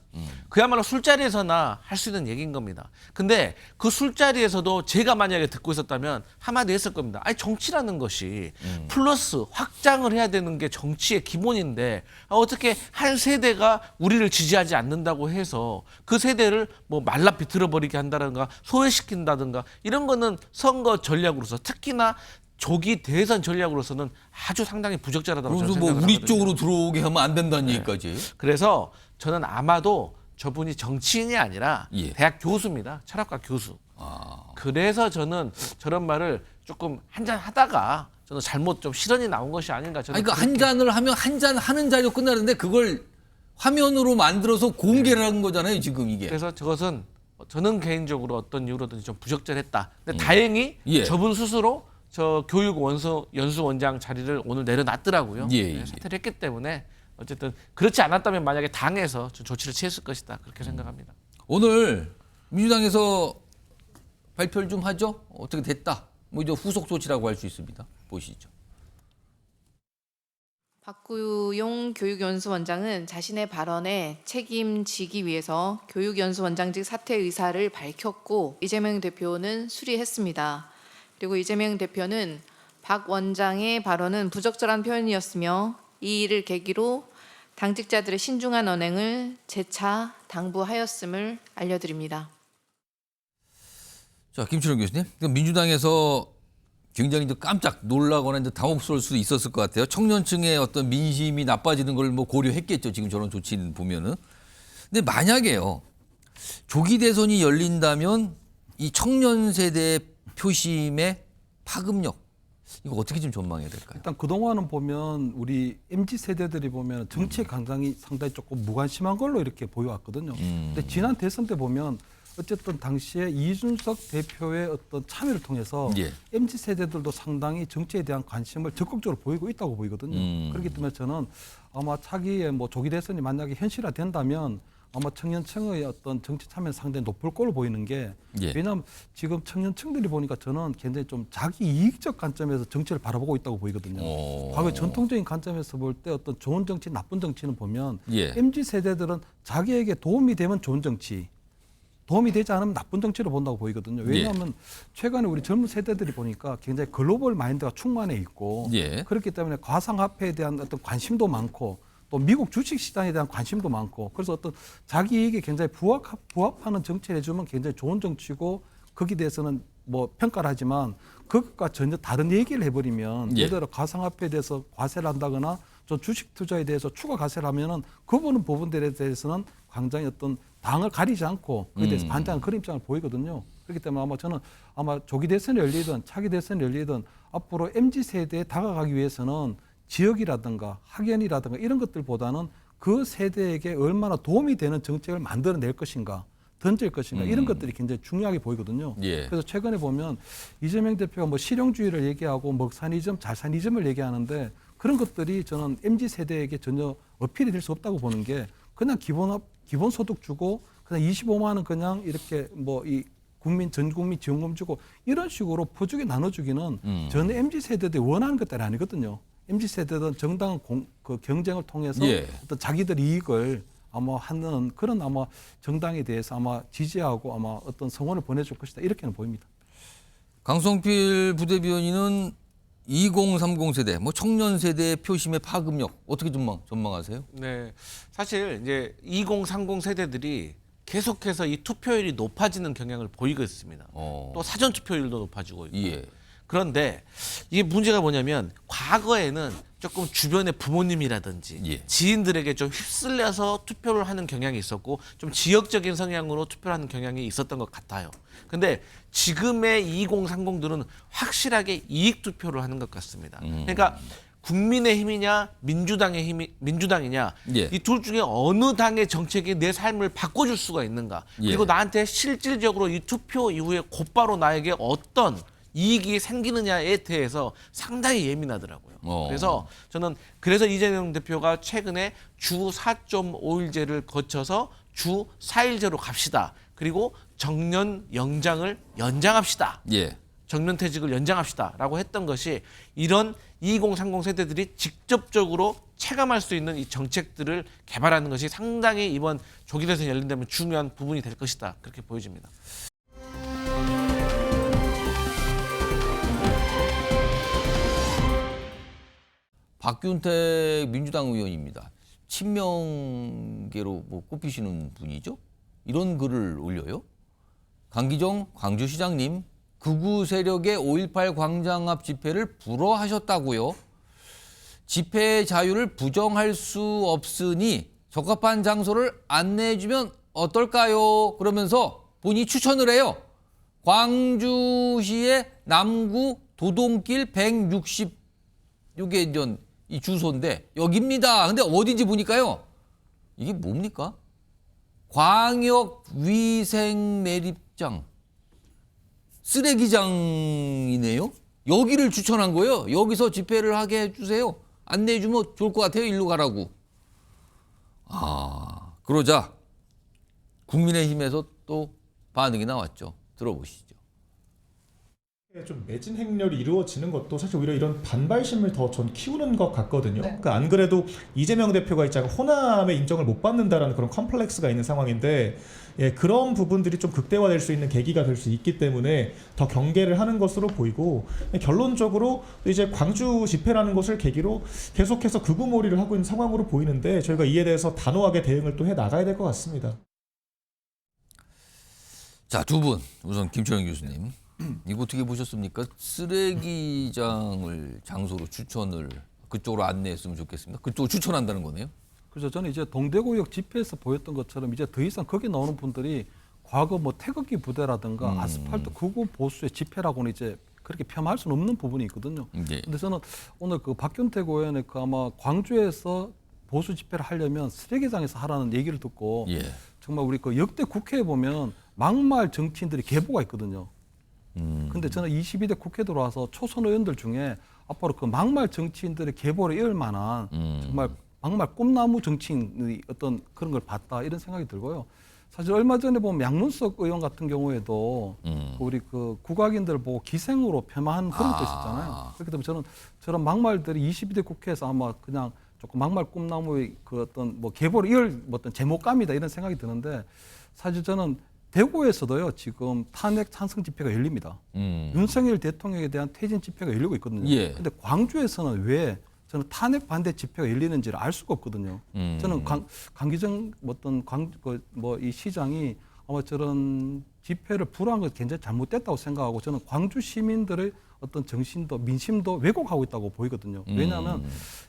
S5: 그야말로 술자리에서나 할 수 있는 얘기인 겁니다. 근데 그 술자리에서도 제가 만약에 듣고 있었다면 한마디 했을 겁니다. 아니 정치라는 것이 플러스 확장을 해야 되는 게 정치의 기본인데 어떻게 한 세대가 우리를 지지하지 않는다고 해서 그 세대를 뭐 말라 비틀어 버리게 한다든가 소외시킨다든가 이런 거는 선거 전략으로서 특히나 조기 대선 전략으로서는 아주 상당히 부적절하다고 저는
S1: 그래서 뭐
S5: 생각을
S1: 우리
S5: 하거든요.
S1: 쪽으로 들어오게 하면 안 된다는 얘기까지예요.
S5: 그래서 저는 아마도 저분이 정치인이 아니라
S1: 예.
S5: 대학 교수입니다. 철학과 교수. 그래서 저는 저런 말을 조금 한잔 하다가 저는 잘못 좀 실언이 나온 것이 아닌가. 저는
S1: 아니, 그러니까 한 잔을 하면 한 잔 하는 자리로 끝나는데 그걸 화면으로 만들어서 공개를 한 거잖아요, 지금 이게.
S5: 그래서 저것은 저는 개인적으로 어떤 이유로든 좀 부적절했다. 근데 다행히
S1: 예.
S5: 저분 스스로 저 교육 연수원장 자리를 오늘 내려놨더라고요.
S1: 예,
S5: 네,
S1: 예.
S5: 사퇴를 했기 때문에 어쨌든 그렇지 않았다면 만약에 당에서 좀 조치를 취했을 것이다. 그렇게 생각합니다.
S1: 오늘 민주당에서 발표를 좀 하죠. 어떻게 됐다. 뭐 이제 후속 조치라고 할 수 있습니다. 보시죠.
S10: 박구용 교육연수원장은 자신의 발언에 책임지기 위해서 교육연수원장직 사퇴 의사를 밝혔고 이재명 대표는 수리했습니다. 그리고 이재명 대표는 박 원장의 발언은 부적절한 표현이었으며 이 일을 계기로 당직자들의 신중한 언행을 재차 당부하였음을 알려드립니다.
S1: 자, 김춘호 교수님. 민주당에서 굉장히 깜짝 놀라거나 이제 당혹스러울 수도 있었을 것 같아요. 청년층의 어떤 민심이 나빠지는 걸 뭐 고려했겠죠. 지금 저런 조치를 보면은. 근데 만약에요. 조기 대선이 열린다면 이 청년 세대의 표심의 파급력 이거 어떻게 좀 전망해야 될까요?
S4: 일단 그동안은 보면 우리 MZ 세대들이 보면 정치에 상당히 조금 무관심한 걸로 이렇게 보여왔거든요. 근데 지난 대선 때 보면 어쨌든 당시에 이준석 대표의 어떤 참여를 통해서
S1: 예.
S4: MZ 세대들도 상당히 정치에 대한 관심을 적극적으로 보이고 있다고 보이거든요. 그렇기 때문에 저는 아마 차기에 뭐 조기 대선이 만약에 현실화된다면 아마 청년층의 어떤 정치 참여는 상당히 높을 걸로 보이는 게
S1: 예.
S4: 왜냐하면 지금 청년층들이 보니까 저는 굉장히 좀 자기 이익적 관점에서 정치를 바라보고 있다고 보이거든요. 과거 전통적인 관점에서 볼 때 어떤 좋은 정치, 나쁜 정치는 보면
S1: 예.
S4: MZ 세대들은 자기에게 도움이 되면 좋은 정치, 도움이 되지 않으면 나쁜 정치를 본다고 보이거든요. 왜냐하면 최근에 우리 젊은 세대들이 보니까 굉장히 글로벌 마인드가 충만해 있고
S1: 예.
S4: 그렇기 때문에 가상화폐에 대한 어떤 관심도 많고 또 미국 주식시장에 대한 관심도 많고 그래서 어떤 자기 이익에 굉장히 부합하는 정치를 해주면 굉장히 좋은 정치고 거기에 대해서는 뭐 평가를 하지만 그것과 전혀 다른 얘기를 해버리면
S1: 예.
S4: 예를 들어 가상화폐에 대해서 과세를 한다거나 좀 주식 투자에 대해서 추가 과세를 하면은 그 부분들에 대해서는 굉장히 어떤 당을 가리지 않고 그에 대해서 반대하는 그런 입장을 보이거든요. 그렇기 때문에 아마 저는 아마 조기 대선이 열리든 차기 대선이 열리든 앞으로 MZ 세대에 다가가기 위해서는 지역이라든가 학연이라든가 이런 것들보다는 그 세대에게 얼마나 도움이 되는 정책을 만들어낼 것인가 던질 것인가 이런 것들이 굉장히 중요하게 보이거든요.
S1: 예.
S4: 그래서 최근에 보면 이재명 대표가 뭐 실용주의를 얘기하고 먹사니즘, 잘사니즘을 얘기하는데 그런 것들이 저는 MZ 세대에게 전혀 어필이 될 수 없다고 보는 게 그냥 기본소득 주고 그냥 25만 원 그냥 이렇게 뭐 이 전 국민 지원금 주고 이런 식으로 포주게 나눠주기는 저는 MZ 세대들이 원하는 것들이 아니거든요. MZ 세대들은 정당한 그 경쟁을 통해서
S1: 예.
S4: 어떤 자기들 이익을 아마 하는 그런 아마 정당에 대해서 아마 지지하고 아마 어떤 성원을 보내줄 것이다 이렇게는 보입니다.
S1: 강성필 부대변인은 2030 세대, 뭐 청년 세대의 표심의 파급력 어떻게 전망하세요?
S5: 네, 사실 이제 2030 세대들이 계속해서 이 투표율이 높아지는 경향을 보이고 있습니다. 또 사전 투표율도 높아지고 있고.
S1: 예.
S5: 그런데 이게 문제가 뭐냐면 과거에는 조금 주변의 부모님이라든지
S1: 예.
S5: 지인들에게 좀 휩쓸려서 투표를 하는 경향이 있었고 좀 지역적인 성향으로 투표를 하는 경향이 있었던 것 같아요. 근데 지금의 2030들은 확실하게 이익 투표를 하는 것 같습니다. 그러니까 국민의힘이냐 민주당이냐
S1: 예.
S5: 이 둘 중에 어느 당의 정책이 내 삶을 바꿔줄 수가 있는가. 그리고
S1: 예.
S5: 나한테 실질적으로 이 투표 이후에 곧바로 나에게 어떤 이익이 생기느냐에 대해서 상당히 예민하더라고요. 그래서 저는 이재명 대표가 최근에 주 4.5일제를 거쳐서 주 4일제로 갑시다. 그리고 정년 연장을 연장합시다.
S1: 예.
S5: 정년퇴직을 연장합시다라고 했던 것이 이런 2030 세대들이 직접적으로 체감할 수 있는 이 정책들을 개발하는 것이 상당히 이번 조기 대선이 열린다면 중요한 부분이 될 것이다. 그렇게 보여집니다.
S1: 박균택 민주당 의원입니다. 친명계로 뭐 꼽히시는 분이죠. 이런 글을 올려요. 강기정 광주시장님, 극우 세력의 5.18 광장 앞 집회를 불허하셨다고요. 집회 자유를 부정할 수 없으니 적합한 장소를 안내해주면 어떨까요? 그러면서 본인이 추천을 해요. 광주시의 남구 도동길 160, 이게 이제 이 주소인데 여기입니다. 근데 어딘지 보니까요. 이게 뭡니까? 광역위생매립장. 쓰레기장이네요. 여기를 추천한 거예요. 여기서 집회를 하게 해주세요. 안내해주면 좋을 것 같아요. 일로 가라고. 그러자 국민의힘에서 또 반응이 나왔죠. 들어보시죠.
S11: 좀 매진 행렬이 이루어지는 것도 사실 오히려 이런 반발심을 더 전 키우는 것 같거든요. 그러니까 안 그래도 이재명 대표가 있잖아 호남의 인정을 못 받는다라는 그런 컴플렉스가 있는 상황인데 그런 부분들이 좀 극대화될 수 있는 계기가 될 수 있기 때문에 더 경계를 하는 것으로 보이고 결론적으로 이제 광주 집회라는 것을 계기로 계속해서 극우몰이를 하고 있는 상황으로 보이는데 저희가 이에 대해서 단호하게 대응을 또 해 나가야 될 것 같습니다.
S1: 자, 두 분 우선 김초영 교수님. 이거 어떻게 보셨습니까? 쓰레기장을 장소로 추천을 그쪽으로 안내했으면 좋겠습니다. 그쪽을 추천한다는 거네요.
S4: 그래서 저는 이제 동대구역 집회에서 보였던 것처럼 이제 더 이상 거기 나오는 분들이 과거 뭐 태극기 부대라든가 아스팔트 극우 보수의 집회라고는 이제 그렇게 폄하할 수는 없는 부분이 있거든요.
S1: 예.
S4: 근데 저는 오늘 그 박균택 의원의 그 아마 광주에서 보수 집회를 하려면 쓰레기장에서 하라는 얘기를 듣고
S1: 예.
S4: 정말 우리 그 역대 국회에 보면 막말 정치인들이 계보가 있거든요. 근데 저는 22대 국회 들어와서 초선 의원들 중에 앞으로 그 막말 정치인들의 계보를 이을 만한 정말 막말 꿈나무 정치인의 어떤 그런 걸 봤다 이런 생각이 들고요. 사실 얼마 전에 보면 양문석 의원 같은 경우에도 우리 그 국악인들 보고 기생으로 폄하한 그런 것도 있었잖아요. 그렇기 때문에 저는 저런 막말들이 22대 국회에서 아마 그냥 조금 막말 꿈나무의 그 어떤 뭐 계보를 이을 어떤 제목감이다 이런 생각이 드는데 사실 저는 대구에서도요 지금 탄핵 찬성 집회가 열립니다. 윤석열 대통령에 대한 퇴진 집회가 열리고 있거든요.
S1: 예.
S4: 근데 광주에서는 왜 저는 탄핵 반대 집회가 열리는지를 알 수가 없거든요. 저는 강기정 어떤 이 시장이 아마 저런 집회를 불허한 것 굉장히 잘못됐다고 생각하고 저는 광주 시민들의 어떤 정신도 민심도 왜곡하고 있다고 보이거든요. 왜냐하면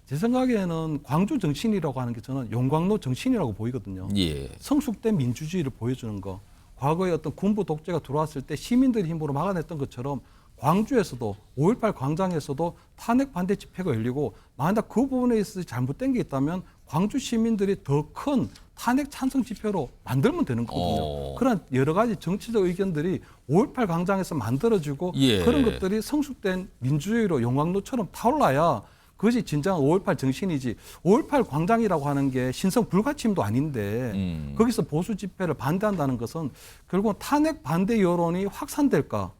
S4: 제 생각에는 광주 정신이라고 하는 게 저는 용광로 정신이라고 보이거든요.
S1: 예.
S4: 성숙된 민주주의를 보여주는 거. 과거에 어떤 군부 독재가 들어왔을 때 시민들의 힘으로 막아냈던 것처럼 광주에서도 5.18 광장에서도 탄핵 반대 집회가 열리고 만약 그 부분에 있어서 잘못된 게 있다면 광주 시민들이 더 큰 탄핵 찬성 집회로 만들면 되는 거거든요. 그런 여러 가지 정치적 의견들이 5.18 광장에서 만들어지고
S1: 예.
S4: 그런 것들이 성숙된 민주주의로 용광로처럼 타올라야 그것이 진정한 5.18 정신이지 5.18 광장이라고 하는 게 신성 불가침도 아닌데 거기서 보수 집회를 반대한다는 것은 결국은 탄핵 반대 여론이 확산될까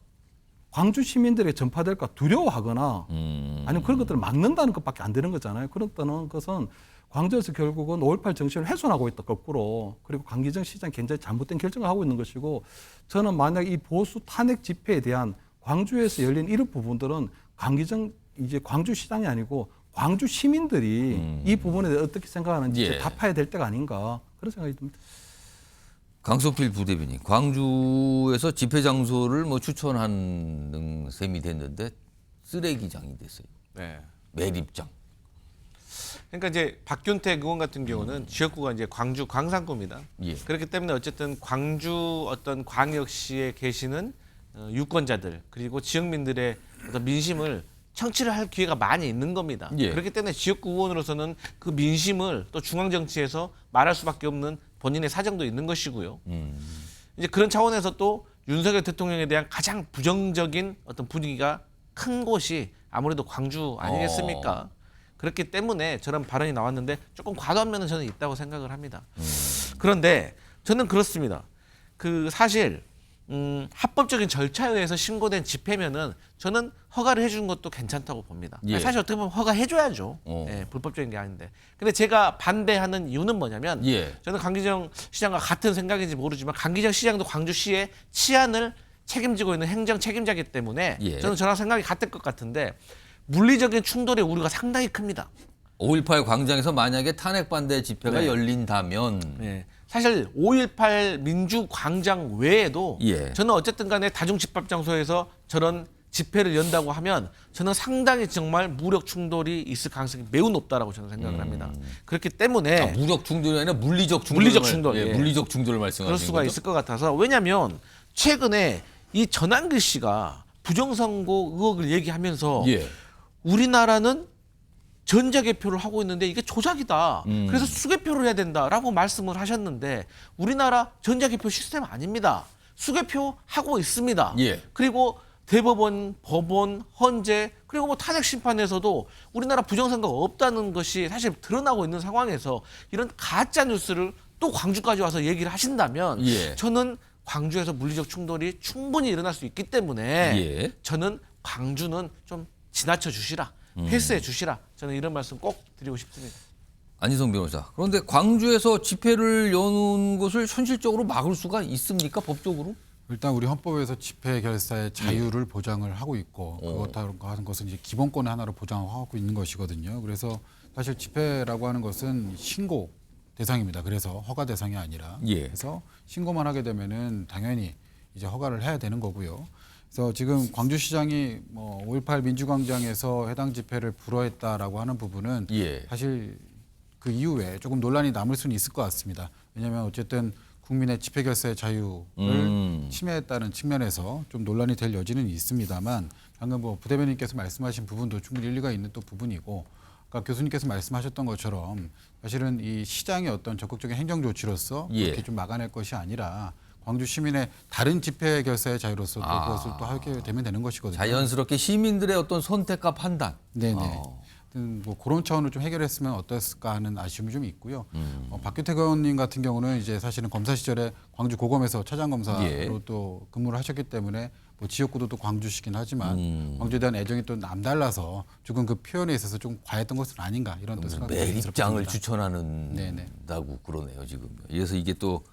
S4: 광주 시민들에게 전파될까 두려워하거나 아니면 그런 것들을 막는다는 것밖에 안 되는 거잖아요. 그렇다는 것은 광주에서 결국은 5.18 정신을 훼손하고 있다 거꾸로. 그리고 강기정 시장이 굉장히 잘못된 결정을 하고 있는 것이고 저는 만약 이 보수 탄핵 집회에 대한 광주에서 열린 이런 부분들은 강기정 이제 광주 시장이 아니고 광주 시민들이 이 부분에 대해 어떻게 생각하는지
S1: 예.
S4: 답해야 될 때가 아닌가 그런 생각이 듭니다.
S1: 강석필 부대변인, 광주에서 집회 장소를 뭐 추천하는 셈이 됐는데 쓰레기장이 됐어요.
S5: 네.
S1: 매립장.
S5: 그러니까 이제 박균택 의원 같은 경우는 지역구가 이제 광주 광산구입니다.
S1: 예.
S5: 그렇기 때문에 어쨌든 광주 어떤 광역시에 계시는 유권자들 그리고 지역민들의 어떤 민심을 청취를 할 기회가 많이 있는 겁니다.
S1: 예.
S5: 그렇기 때문에 지역구 의원으로서는 그 민심을 또 중앙 정치에서 말할 수밖에 없는 본인의 사정도 있는 것이고요. 이제 그런 차원에서 또 윤석열 대통령에 대한 가장 부정적인 어떤 분위기가 큰 곳이 아무래도 광주 아니겠습니까? 그렇기 때문에 저런 발언이 나왔는데 조금 과도한 면은 저는 있다고 생각을 합니다. 그런데 저는 그렇습니다. 그 사실 합법적인 절차에 의해서 신고된 집회면은 저는 허가를 해주는 것도 괜찮다고 봅니다.
S1: 예.
S5: 사실 어떻게 보면 허가해줘야죠. 예, 불법적인 게 아닌데. 근데 제가 반대하는 이유는 뭐냐면
S1: 예.
S5: 저는 강기정 시장과 같은 생각인지 모르지만 강기정 시장도 광주시의 치안을 책임지고 있는 행정 책임자이기 때문에
S1: 예.
S5: 저는 저랑 생각이 같을 것 같은데 물리적인 충돌의 우려가 상당히 큽니다.
S1: 5.18 광장에서 만약에 탄핵 반대 집회가
S5: 네.
S1: 열린다면
S5: 예. 사실 5.18 민주광장 외에도
S1: 예.
S5: 저는 어쨌든 간에 다중집합장소에서 저런 집회를 연다고 하면 저는 상당히 정말 무력 충돌이 있을 가능성이 매우 높다라고 저는 생각을 합니다. 그렇기 때문에
S1: 무력 충돌이 아니라 물리적 충돌.
S5: 물리적 충돌,
S1: 예,
S5: 예.
S1: 물리적 충돌을 말씀하시는
S5: 그럴 수가
S1: 거죠?
S5: 있을 것 같아서 왜냐하면 최근에 이 전한길 씨가 부정선거 의혹을 얘기하면서
S1: 예.
S5: 우리나라는 전자개표를 하고 있는데 이게 조작이다. 그래서 수개표를 해야 된다라고 말씀을 하셨는데 우리나라 전자개표 시스템 아닙니다. 수개표 하고 있습니다.
S1: 예.
S5: 그리고 대법원, 법원, 헌재 그리고 뭐 탄핵 심판에서도 우리나라 부정선거가 없다는 것이 사실 드러나고 있는 상황에서 이런 가짜 뉴스를 또 광주까지 와서 얘기를 하신다면
S1: 예.
S5: 저는 광주에서 물리적 충돌이 충분히 일어날 수 있기 때문에
S1: 예.
S5: 저는 광주는 좀 지나쳐 주시라. 패스해 주시라. 저는 이런 말씀 꼭 드리고 싶습니다.
S1: 안희성 변호사. 그런데 광주에서 집회를 여는 것을 현실적으로 막을 수가 있습니까? 법적으로?
S3: 일단 우리 헌법에서 집회 결사의 자유를 보장을 하고 있고 그렇다고 하는 것은 이제 기본권의 하나로 보장하고 있는 것이거든요. 그래서 사실 집회라고 하는 것은 신고 대상입니다. 그래서 허가 대상이 아니라
S1: 예.
S3: 그래서 신고만 하게 되면은 당연히 이제 허가를 해야 되는 거고요. 그래서 지금 광주시장이 뭐 5.18 민주광장에서 해당 집회를 불허했다라고 하는 부분은
S1: 예.
S3: 사실 그 이후에 조금 논란이 남을 수는 있을 것 같습니다. 왜냐하면 어쨌든 국민의 집회 결사의 자유를 침해했다는 측면에서 좀 논란이 될 여지는 있습니다만 방금 뭐 부대변인께서 말씀하신 부분도 충분히 일리가 있는 또 부분이고 아까 교수님께서 말씀하셨던 것처럼 사실은 이 시장의 어떤 적극적인 행정 조치로서
S1: 예.
S3: 그렇게 좀 막아낼 것이 아니라 광주 시민의 다른 집회 결사의 자유로서 또 그것을 또 하게 되면 되는 것이거든요.
S1: 자연스럽게 시민들의 어떤 선택과 판단.
S3: 네네. 뭐 그런 차원으로 좀 해결했으면 어땠을까 하는 아쉬움이 좀 있고요. 박규택 의원님 같은 경우는 이제 사실은 검사 시절에 광주 고검에서 차장 검사로
S1: 예.
S3: 또 근무를 하셨기 때문에 뭐 지역구도 또 광주시긴 하지만 광주에 대한 애정이 또 남달라서 조금 그 표현에 있어서 좀 과했던 것은 아닌가 이런 또 생각이
S1: 매립장을
S3: 들었습니다.
S1: 추천한다고 그러네요 지금. 그래서 이게 또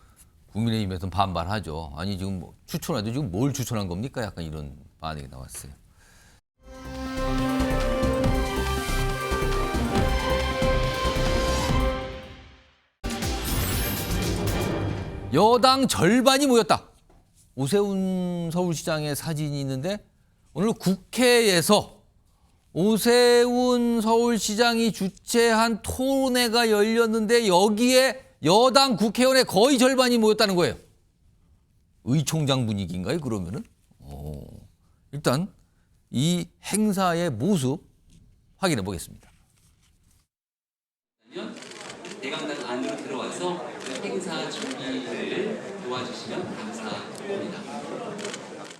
S1: 국민의힘에서는 반발하죠. 아니 지금 뭐 추천해도 지금 뭘 추천한 겁니까? 약간 이런 반응이 나왔어요. 여당 절반이 모였다. 오세훈 서울시장의 사진이 있는데 오늘 국회에서 오세훈 서울시장이 주최한 토론회가 열렸는데 여기에 여당 국회의원의 거의 절반이 모였다는 거예요. 의총장 분위기인가요, 그러면은? 일단 이 행사의 모습 확인해 보겠습니다.
S12: 대강당 안으로 들어와서 행사 준비를 도와주시면 감사합니다.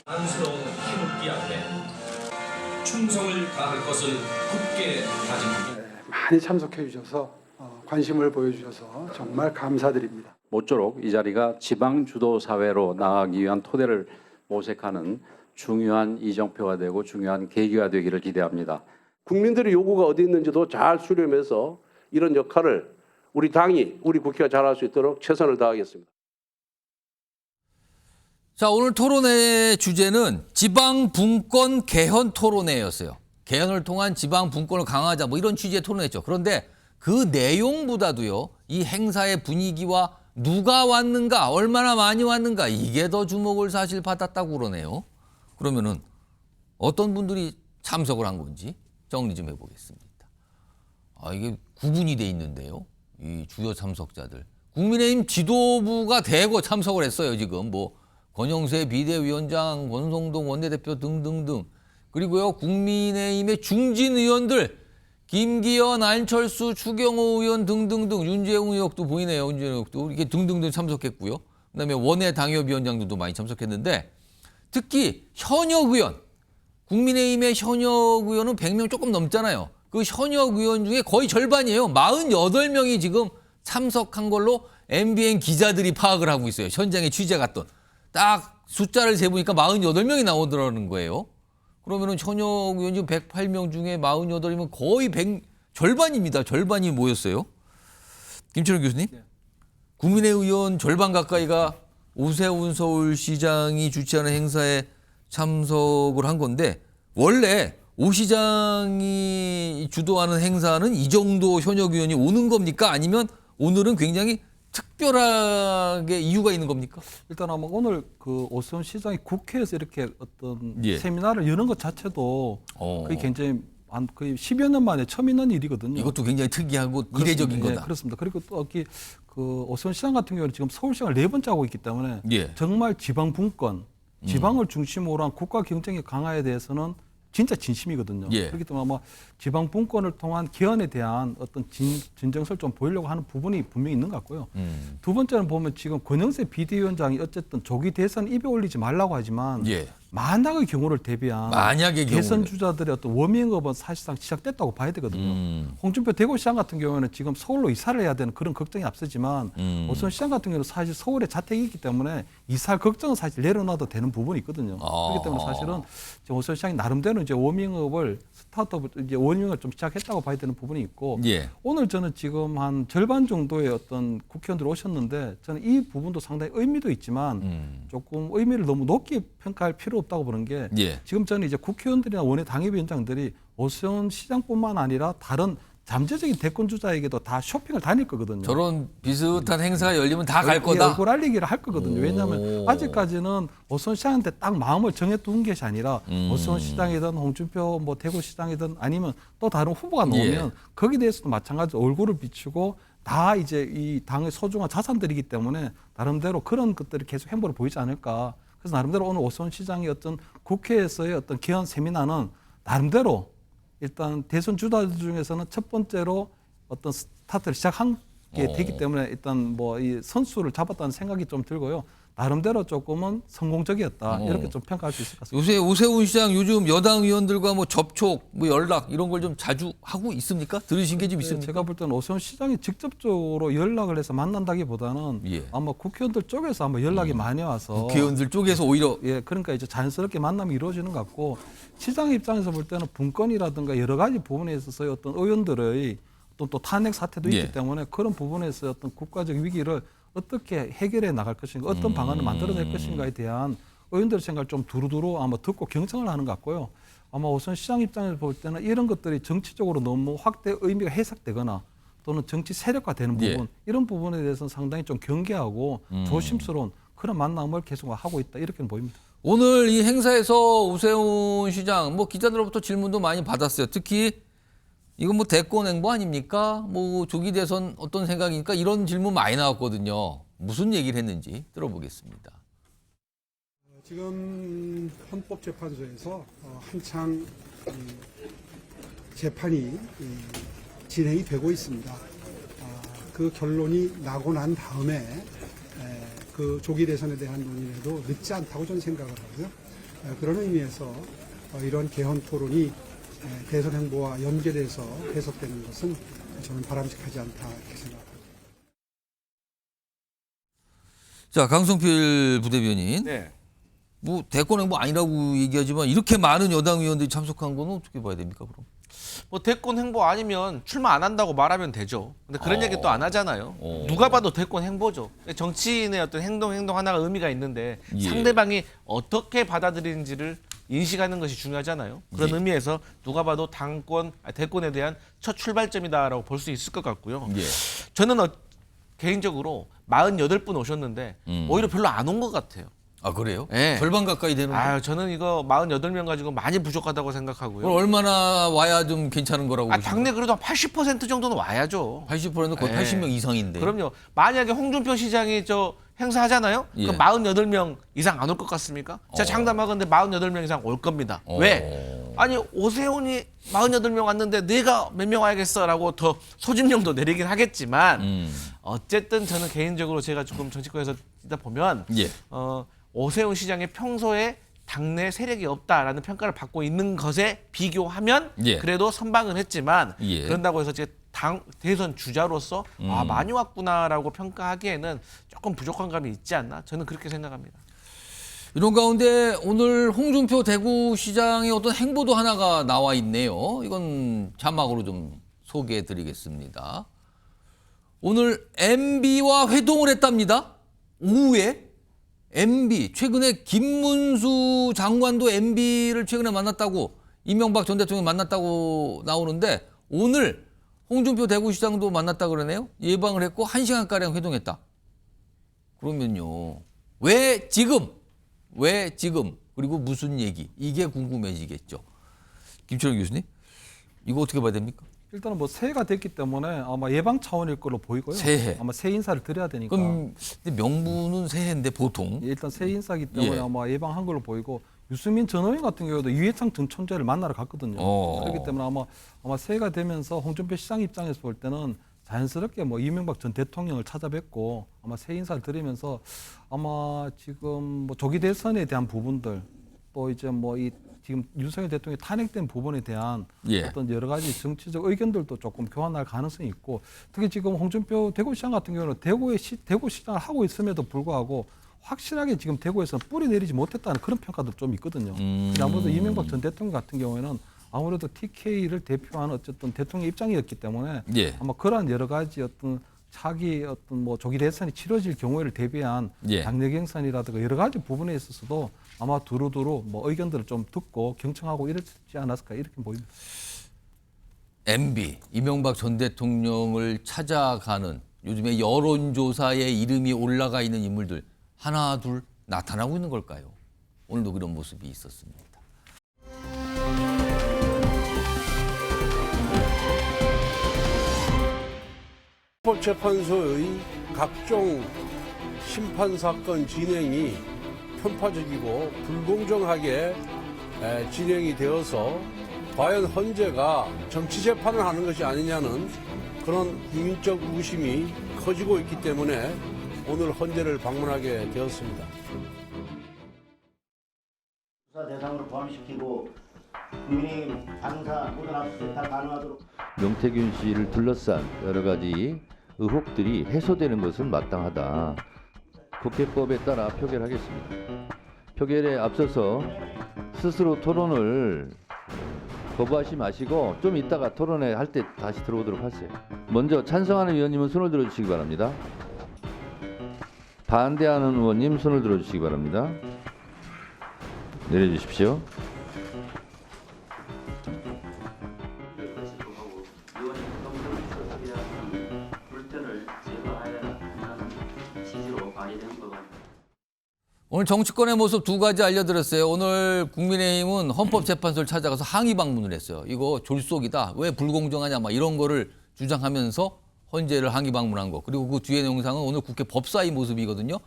S13: 안쓰러운 희묵기 앞에 충성을 다할 것을 굳게 다짐합니다.
S14: 많이 참석해 주셔서 관심을 보여주셔서 정말 감사드립니다.
S15: 모쪼록 이 자리가 지방 주도 사회로 나아가기 위한 토대를 모색하는 중요한 이정표가 되고 중요한 계기가 되기를 기대합니다.
S16: 국민들의 요구가 어디 있는지도 잘 수렴해서 이런 역할을 우리 당이, 우리 국회가 잘할 수 있도록 최선을 다하겠습니다.
S1: 자, 오늘 토론회 주제는 지방 분권 개헌 토론회였어요. 개헌을 통한 지방 분권을 강화하자 뭐 이런 취지의 토론회였죠. 그런데 그 내용보다도요, 이 행사의 분위기와 누가 왔는가, 얼마나 많이 왔는가 이게 더 주목을 사실 받았다고 그러네요. 그러면은 어떤 분들이 참석을 한 건지 정리 좀 해보겠습니다. 이게 구분이 돼 있는데요. 이 주요 참석자들. 국민의힘 지도부가 대거 참석을 했어요. 지금 뭐 권영세 비대위원장, 권성동 원내대표 등등등. 그리고요 국민의힘의 중진 의원들 김기현, 안철수, 추경호 의원 등등등 윤재웅 의원도 보이네요. 윤재웅 의원도 이렇게 등등등 참석했고요. 그다음에 원내 당협위원장들도 많이 참석했는데 특히 현역 의원, 국민의힘의 현역 의원은 100명 조금 넘잖아요. 그 현역 의원 중에 거의 절반이에요. 48명이 지금 참석한 걸로 MBN 기자들이 파악을 하고 있어요. 현장에 취재 갔던. 딱 숫자를 세보니까 48명이 나오더라는 거예요. 그러면은 현역 의원 지금 108명 중에 48이면 거의 절반입니다. 절반이 모였어요. 김철원 교수님. 네. 국민의 의원 절반 가까이가 오세훈 서울시장이 주최하는 행사에 참석을 한 건데 원래 오 시장이 주도하는 행사는 이 정도 현역 의원이 오는 겁니까? 아니면 오늘은 굉장히 특별하게 이유가 있는 겁니까?
S4: 일단 아마 오늘 그 오세훈 시장이 국회에서 이렇게 어떤
S1: 예.
S4: 세미나를 여는 것 자체도 거의 굉장히 거의 10여 년 만에 처음 있는 일이거든요.
S1: 이것도 굉장히 특이하고 이례적인 거다.
S4: 예, 그렇습니다. 그리고 또 그 오세훈 시장 같은 경우는 지금 서울시장을 4번째 하고 있기 때문에
S1: 예.
S4: 정말 지방 분권, 지방을 중심으로 한 국가 경쟁의 강화에 대해서는 진짜 진심이거든요.
S1: 예.
S4: 그렇기 때문에 아마 지방 분권을 통한 개헌에 대한 어떤 진정성을 좀 보이려고 하는 부분이 분명히 있는 것 같고요. 두 번째는 보면 지금 권영세 비대위원장이 어쨌든 조기 대선 입에 올리지 말라고 하지만
S1: 예.
S4: 만약의 경우를 대비한 대선 주자들의 어떤 워밍업은 사실상 시작됐다고 봐야 되거든요. 홍준표 대구시장 같은 경우에는 지금 서울로 이사를 해야 되는 그런 걱정이 앞서지만 오세훈 시장 같은 경우는 사실 서울에 자택이 있기 때문에 이사 걱정은 사실 내려놔도 되는 부분이 있거든요. 그렇기 때문에 사실은 오세훈 시장이 나름대로 이제 워밍업을 스타트업 이제 워밍을 좀 시작했다고 봐야 되는 부분이 있고
S1: 예.
S4: 오늘 저는 지금 한 절반 정도의 어떤 국회의원들 오셨는데 저는 이 부분도 상당히 의미도 있지만 조금 의미를 너무 높게 평가할 필요 없다고 보는 게
S1: 예.
S4: 지금 저는 이제 국회의원들이나 원외 당협위원장들이 오세훈 시장뿐만 아니라 다른 잠재적인 대권 주자에게도 다 쇼핑을 다닐 거거든요.
S1: 저런 비슷한 행사가 열리면 다 갈 거다.
S4: 얼굴 알리기를 할 거거든요. 왜냐하면 아직까지는 오세훈 시장한테 딱 마음을 정해둔 것이 아니라 오세훈 시장이든 홍준표 뭐 대구시장이든 아니면 또 다른 후보가 나오면 거기에 대해서도 마찬가지로 얼굴을 비추고 다 이제 이 당의 소중한 자산들이기 때문에 나름대로 그런 것들이 계속 행보를 보이지 않을까. 그래서 나름대로 오늘 오세훈 시장의 어떤 국회에서의 어떤 개헌 세미나는 나름대로 일단 대선 주자들 중에서는 첫 번째로 어떤 스타트를 시작한 게 되기 때문에 일단 뭐 이 선수를 잡았다는 생각이 좀 들고요. 나름대로 조금은 성공적이었다 이렇게 좀 평가할 수 있을 것 같습니다.
S1: 요새 오세훈 시장 요즘 여당 의원들과 뭐 접촉, 뭐 연락 이런 걸 좀 자주 하고 있습니까? 들으신 게 좀 있습니까?
S4: 제가 볼 때는 오세훈 시장이 직접적으로 연락을 해서 만난다기보다는 아마 국회의원들 쪽에서 아마 연락이 많이 와서
S1: 국회의원들 쪽에서 오히려
S4: 그러니까 이제 자연스럽게 만남이 이루어지는 것 같고 시장 입장에서 볼 때는 분권이라든가 여러 가지 부분에 있어서의 어떤 의원들의 또 탄핵 사태도 있기 때문에 그런 부분에서 어떤 국가적 위기를 어떻게 해결해 나갈 것인가, 어떤 방안을 만들어낼 것인가에 대한 의원들의 생각을 좀 두루두루 아마 듣고 경청을 하는 것 같고요. 아마 우선 시장 입장에서 볼 때는 이런 것들이 정치적으로 너무 확대 의미가 해석되거나 또는 정치 세력화되는 부분 이런 부분에 대해서는 상당히 좀 경계하고 조심스러운 그런 만남을 계속 하고 있다 이렇게는 보입니다.
S1: 오늘 이 행사에서 오세훈 시장 뭐 기자들로부터 질문도 많이 받았어요. 특히 이건 뭐 대권 행보 아닙니까? 뭐 조기 대선 어떤 생각입니까? 이런 질문 많이 나왔거든요. 무슨 얘기를 했는지 들어보겠습니다.
S14: 지금 헌법재판소에서 한창 재판이 진행이 되고 있습니다. 그 결론이 나고 난 다음에 그 조기 대선에 대한 논의에도 늦지 않다고 저는 생각을 하고요. 그런 의미에서 이런 개헌 토론이 대선 행보와 연계돼서 해석되는 것은 저는 바람직하지 않다 이렇게 생각합니다.
S1: 자, 강성필 부대변인. 뭐 대권 행보 아니라고 얘기하지만 이렇게 많은 여당 의원들이 참석한 건 어떻게 봐야 됩니까, 그럼?
S5: 뭐 대권 행보 아니면 출마 안 한다고 말하면 되죠. 근데 그런 얘기 또 안 하잖아요. 누가 봐도 대권 행보죠. 정치인의 어떤 행동 하나가 의미가 있는데 상대방이 어떻게 받아들이는지를 인식하는 것이 중요하잖아요. 그런 의미에서 누가 봐도 대권에 대한 첫 출발점이다라고 볼 수 있을 것 같고요. 저는 개인적으로 48분 오셨는데 오히려 별로 안 온 것 같아요.
S1: 아 그래요?
S5: 네.
S1: 절반 가까이 되는데.
S5: 아, 저는 이거 48명 가지고 많이 부족하다고 생각하고요.
S1: 그럼 얼마나 와야 좀 괜찮은 거라고?
S5: 당내 그래도 한 80% 정도는 와야죠.
S1: 80%는 거의 80명 이상인데.
S5: 그럼요. 만약에 홍준표 시장이 저 행사하잖아요.
S1: 예.
S5: 그럼 48명 이상 안 올 것 같습니까? 제가 장담하건데 48명 이상 올 겁니다. 왜? 아니 오세훈이 48명 왔는데 내가 몇 명 와야겠어라고 더 소집령도 내리긴 하겠지만 어쨌든 저는 개인적으로 제가 조금 정치권에서 뛰다 보면
S1: 예.
S5: 오세훈 시장의 평소에 당내 세력이 없다라는 평가를 받고 있는 것에 비교하면
S1: 예.
S5: 그래도 선방은 했지만
S1: 예.
S5: 그런다고 해서 제가 당 대선 주자로서 아 많이 왔구나라고 평가하기에는 조금 부족한 감이 있지 않나? 저는 그렇게 생각합니다.
S1: 이런 가운데 오늘 홍준표 대구시장의 어떤 행보도 하나가 나와 있네요. 이건 자막으로 좀 소개해드리겠습니다. 오늘 MB와 회동을 했답니다. 오후에 MB, 최근에 김문수 장관도 MB를 최근에 만났다고, 이명박 전 대통령 만났다고 나오는데 오늘 홍준표 대구시장도 만났다 그러네요. 예방을 했고 1시간가량 회동했다. 그러면요. 왜 지금? 그리고 무슨 얘기? 이게 궁금해지겠죠. 김철웅 교수님, 이거 어떻게 봐야 됩니까?
S4: 일단은 뭐 새해가 됐기 때문에 아마 예방 차원일 걸로 보이고요.
S1: 새해.
S4: 아마 새 인사를 드려야 되니까.
S1: 그럼 명분은 새해인데 보통.
S4: 일단 새 인사기 때문에 아마 예방한 걸로 보이고 유승민 전 의원 같은 경우도 이해창 전 총재를 만나러 갔거든요. 그렇기 때문에 아마 새해가 되면서 홍준표 시장 입장에서 볼 때는 자연스럽게 뭐 이명박 전 대통령을 찾아뵙고 아마 새 인사를 드리면서 아마 지금 뭐 조기 대선에 대한 부분들 또 이제 뭐 이 지금 윤석열 대통령이 탄핵된 부분에 대한 어떤 여러 가지 정치적 의견들도 조금 교환할 가능성이 있고 특히 지금 홍준표 대구시장 같은 경우는 대구시장을 하고 있음에도 불구하고 확실하게 지금 대구에서는 뿌리 내리지 못했다는 그런 평가도 좀 있거든요. 아무래도 이명박 전 대통령 같은 경우에는 아무래도 TK를 대표하는 어쨌든 대통령 입장이었기 때문에 아마 그러한 여러 가지 어떤 차기 어떤 뭐 조기 대선이 치러질 경우를 대비한 당내 경선이라든가 여러 가지 부분에 있어서도 아마 두루두루 뭐 의견들을 좀 듣고 경청하고 이러지 않았을까 이렇게 보입니다.
S1: MB, 이명박 전 대통령을 찾아가는 요즘에 여론조사에 이름이 올라가 있는 인물들 하나 둘 나타나고 있는 걸까요? 오늘도 그런 모습이 있었습니다.
S17: 헌법재판소의 각종 심판사건 진행이 편파적이고 불공정하게 진행이 되어서 과연 헌재가 정치재판을 하는 것이 아니냐는 그런 국민적 의심이 커지고 있기 때문에 오늘 헌재를 방문하게 되었습니다.
S18: 수사 대상으로 포함시키고 국민의힘 당사 모든 압수수색 다 가능하도록
S19: 명태균 씨를 둘러싼 여러 가지 의혹들이 해소되는 것은 마땅하다. 국회법에 따라 표결하겠습니다. 표결에 앞서서 스스로 토론을 거부하지 마시고 좀 이따가 토론회 할 때 다시 들어오도록 하세요. 먼저 찬성하는 의원님은 손을 들어주시기 바랍니다. 반대하는 의원님 손을 들어주시기 바랍니다. 내려주십시오.
S1: 오늘 정치권의 모습 두 가지 알려드렸어요. 오늘 국민의힘은 헌법재판소를 찾아가서 항의 방문을 했어요. 이거 졸속이다. 왜 불공정하냐 막 이런 거를 주장하면서 헌재를 항의 방문한 거. 그리고 그 뒤에 영상은 오늘 국회 법사위 모습이거든요.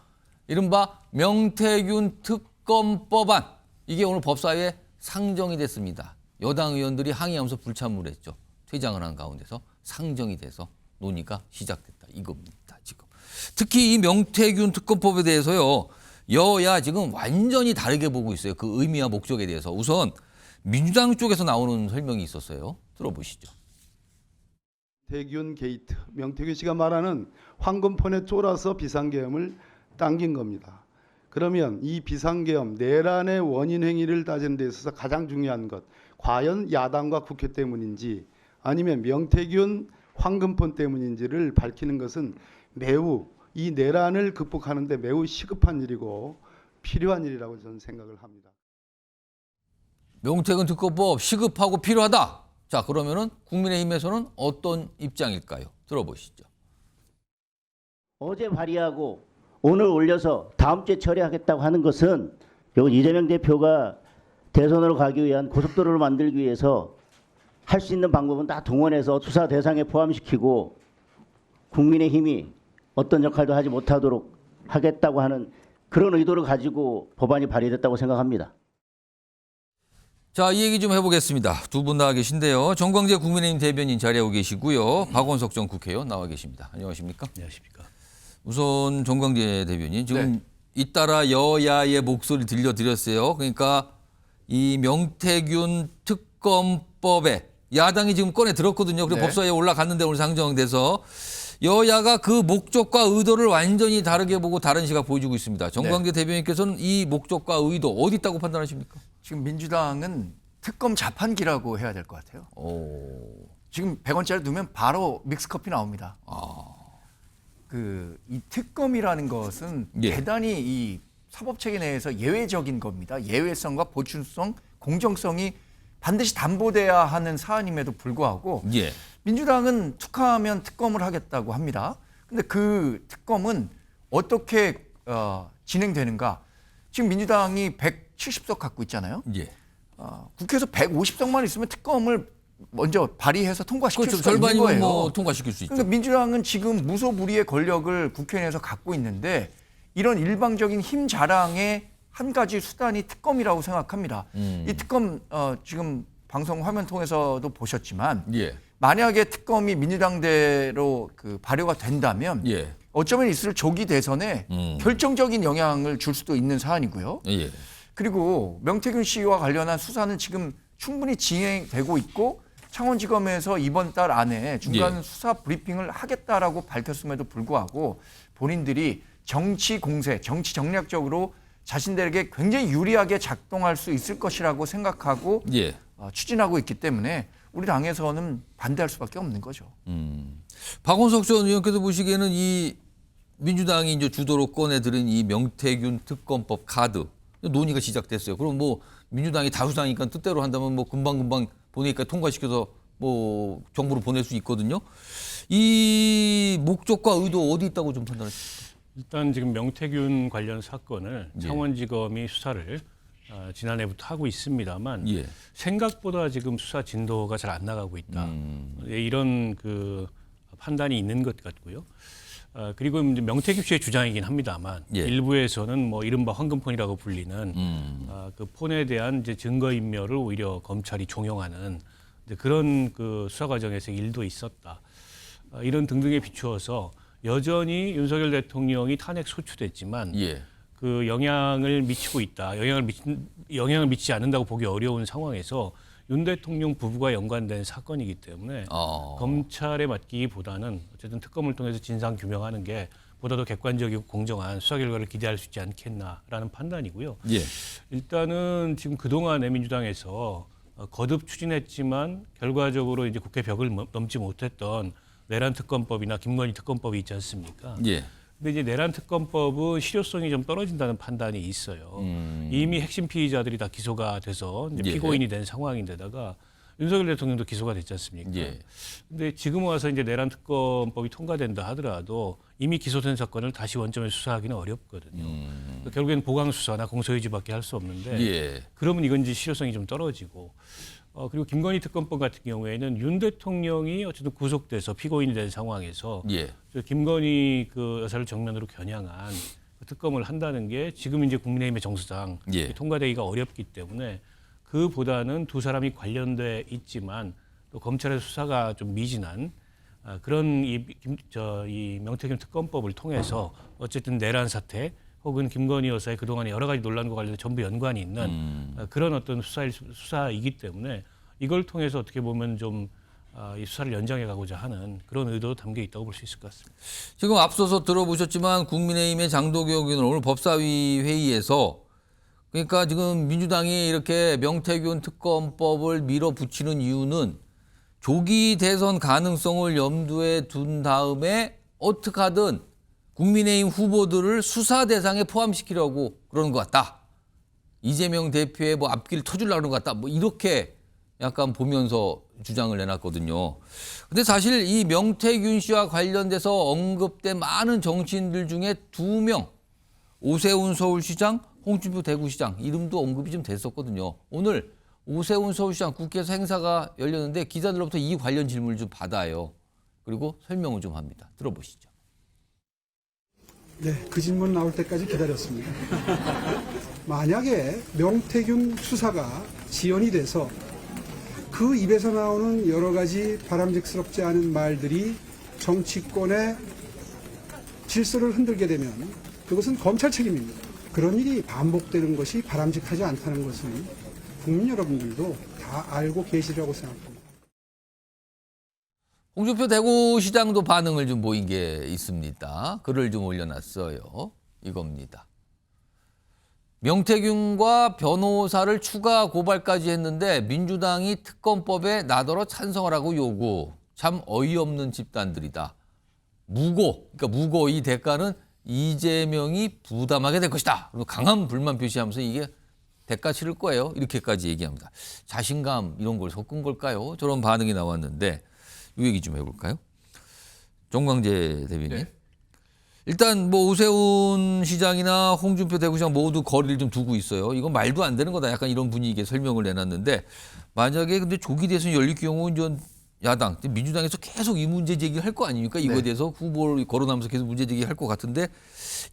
S1: 이른바 명태균 특검법안. 이게 오늘 법사위에 상정이 됐습니다. 여당 의원들이 항의하면서 불참을 했죠. 퇴장을 한 가운데서 상정이 돼서 논의가 시작됐다. 이겁니다. 지금. 특히 이 명태균 특검법에 대해서요. 여야 지금 완전히 다르게 보고 있어요. 그 의미와 목적에 대해서. 우선 민주당 쪽에서 나오는 설명이 있었어요. 들어보시죠.
S20: 명태균 게이트. 명태균 씨가 말하는 황금폰에 쫄아서 비상계엄을 당긴 겁니다. 그러면 이 비상계엄 내란의 원인 행위를 따지는 데 있어서 가장 중요한 것. 과연 야당과 국회 때문인지 아니면 명태균 황금폰 때문인지를 밝히는 것은 매우 이 내란을 극복하는 데 매우 시급한 일이고 필요한 일이라고 저는 생각을 합니다.
S1: 명태균 특검법 시급하고 필요하다. 자, 그러면은 국민의힘에서는 어떤 입장일까요? 들어보시죠.
S18: 어제 발의하고 오늘 올려서 다음 주에 처리하겠다고 하는 것은 이건 이재명 대표가 대선으로 가기 위한 고속도로를 만들기 위해서 할 수 있는 방법은 다 동원해서 수사 대상에 포함시키고 국민의힘이 어떤 역할도 하지 못하도록 하겠다고 하는 그런 의도를 가지고 법안이 발의됐다고 생각합니다.
S1: 자, 이 얘기 좀 해보겠습니다. 두 분 나와 계신데요. 정광재 국민의힘 대변인 자리하고 계시고요. 박원석 전 국회의원 나와 계십니다. 안녕하십니까?
S21: 안녕하십니까?
S1: 우선 정광재 대변인 지금 잇따라 여야의 목소리 들려드렸어요. 그러니까 이 명태균 특검법에 야당이 지금 꺼내 들었거든요. 그리고 법사위에 올라갔는데 오늘 상정돼서 여야가 그 목적과 의도를 완전히 다르게 보고 다른 시각 보여주고 있습니다. 정광재 대변인께서는 이 목적과 의도 어디 있다고 판단하십니까?
S21: 지금 민주당은 특검 자판기라고 해야 될 것 같아요. 지금 100원짜리 두면 바로 믹스커피 나옵니다. 이 특검이라는 것은 대단히 이 사법체계 내에서 예외적인 겁니다. 예외성과 보충성, 공정성이 반드시 담보돼야 하는 사안임에도 불구하고 민주당은 툭하면 특검을 하겠다고 합니다. 근데 그 특검은 어떻게 진행되는가? 지금 민주당이 170석 갖고 있잖아요. 국회에서 150석만 있으면 특검을 먼저 발의해서 통과시킬 수가 있는 거예요.
S1: 뭐 통과시킬 수 있죠.
S21: 그러니까 민주당은 지금 무소불위의 권력을 국회에서 갖고 있는데 이런 일방적인 힘 자랑의 한 가지 수단이 특검이라고 생각합니다. 이 특검 지금 방송 화면 통해서도 보셨지만 만약에 특검이 민주당대로 발효가 된다면 어쩌면 있을 조기 대선에 결정적인 영향을 줄 수도 있는 사안이고요. 그리고 명태균 씨와 관련한 수사는 지금 충분히 진행되고 있고 창원지검에서 이번 달 안에 중간 수사 브리핑을 하겠다라고 밝혔음에도 불구하고 본인들이 정치 공세, 정치 정략적으로 자신들에게 굉장히 유리하게 작동할 수 있을 것이라고 생각하고 추진하고 있기 때문에 우리 당에서는 반대할 수밖에 없는 거죠.
S1: 박원석 전 의원께서 보시기에는 이 민주당이 이제 주도로 꺼내들은 이 명태균 특검법 카드 논의가 시작됐어요. 그럼 뭐 민주당이 다수당이니까 뜻대로 한다면 뭐 금방 보내니까 통과시켜서 뭐 정부로 보낼 수 있거든요. 이 목적과 의도 어디 있다고 좀 판단하십니까?
S21: 일단 지금 명태균 관련 사건을 창원지검이 수사를 지난해부터 하고 있습니다만 생각보다 지금 수사 진도가 잘 안 나가고 있다. 이런 판단이 있는 것 같고요. 그리고 이제 명태균 씨의 주장이긴 합니다만 일부에서는 뭐 이른바 황금폰이라고 불리는 그 폰에 대한 이제 증거인멸을 오히려 검찰이 종용하는 그런 수사 과정에서 일도 있었다. 이런 등등에 비추어서 여전히 윤석열 대통령이 탄핵 소추됐지만 그 영향을 미치고 있다. 영향을 미치지 않는다고 보기 어려운 상황에서 윤 대통령 부부가 연관된 사건이기 때문에 검찰에 맡기기보다는 어쨌든 특검을 통해서 진상 규명하는 게 보다 더 객관적이고 공정한 수사 결과를 기대할 수 있지 않겠나라는 판단이고요. 일단은 지금 그동안에 민주당에서 거듭 추진했지만 결과적으로 이제 국회 벽을 넘지 못했던 내란 특검법이나 김건희 특검법이 있지 않습니까? 근데 이제 내란 특검법은 실효성이 좀 떨어진다는 판단이 있어요. 이미 핵심 피의자들이 다 기소가 돼서 이제 피고인이 된 상황인데다가 윤석열 대통령도 기소가 됐지 않습니까? 근데 지금 와서 이제 내란 특검법이 통과된다 하더라도 이미 기소된 사건을 다시 원점에 수사하기는 어렵거든요. 그러니까 결국엔 보강 수사나 공소유지밖에 할 수 없는데 그러면 이건 이제 실효성이 좀 떨어지고 그리고 김건희 특검법 같은 경우에는 윤 대통령이 어쨌든 구속돼서 피고인이 된 상황에서 김건희 여사를 정면으로 겨냥한 특검을 한다는 게 지금 이제 국민의힘의 정서상 통과되기가 어렵기 때문에 그보다는 두 사람이 관련돼 있지만 또 검찰의 수사가 좀 미진한 그런 이 명태균 특검법을 통해서 어쨌든 내란 사태 혹은 김건희 여사의 그동안의 여러 가지 논란과 관련해 전부 연관이 있는 그런 어떤 수사이기 때문에 이걸 통해서 어떻게 보면 좀 이 수사를 연장해 가고자 하는 그런 의도도 담겨 있다고 볼 수 있을 것 같습니다.
S1: 지금 앞서서 들어보셨지만 국민의힘의 장도경 의원은 오늘 법사위 회의에서 그러니까 지금 민주당이 이렇게 명태균 특검법을 밀어붙이는 이유는 조기 대선 가능성을 염두에 둔 다음에 어떻게 하든 국민의힘 후보들을 수사 대상에 포함시키려고 그러는 것 같다. 이재명 대표의 뭐 앞길 터주려고 그러는 것 같다. 뭐 이렇게 약간 보면서 주장을 내놨거든요. 근데 사실 이 명태균 씨와 관련돼서 언급된 많은 정치인들 중에 2명, 오세훈 서울시장, 홍준표 대구시장 이름도 언급이 좀 됐었거든요. 오늘 오세훈 서울시장 국회에서 행사가 열렸는데 기자들로부터 이 관련 질문을 좀 받아요. 그리고 설명을 좀 합니다. 들어보시죠.
S14: 네, 그 질문 나올 때까지 기다렸습니다. 만약에 명태균 수사가 지연이 돼서 그 입에서 나오는 여러 가지 바람직스럽지 않은 말들이 정치권의 질서를 흔들게 되면 그것은 검찰 책임입니다. 그런 일이 반복되는 것이 바람직하지 않다는 것은 국민 여러분들도 다 알고 계시리라고 생각합니다.
S1: 홍준표 대구시장도 반응을 좀 보인 게 있습니다. 글을 좀 올려놨어요. 이겁니다. 명태균과 변호사를 추가 고발까지 했는데 민주당이 특검법에 나더러 찬성하라고 요구. 참 어이없는 집단들이다. 그러니까 무고 이 대가는 이재명이 부담하게 될 것이다. 그리고 강한 불만 표시하면서 이게 대가 치를 거예요. 이렇게까지 얘기합니다. 자신감 이런 걸 섞은 걸까요? 저런 반응이 나왔는데 이 얘기 좀 해볼까요? 정광재 대변인. 네. 일단 뭐 오세훈 시장이나 홍준표 대구시장 모두 거리를 좀 두고 있어요. 이건 말도 안 되는 거다. 약간 이런 분위기에 설명을 내놨는데 만약에 근데 조기 대선이 열릴 경우 이제 야당, 민주당에서 계속 이 문제 제기를 할 거 아닙니까? 이거에 대해서 후보를 거론하면서 계속 문제 제기할 것 같은데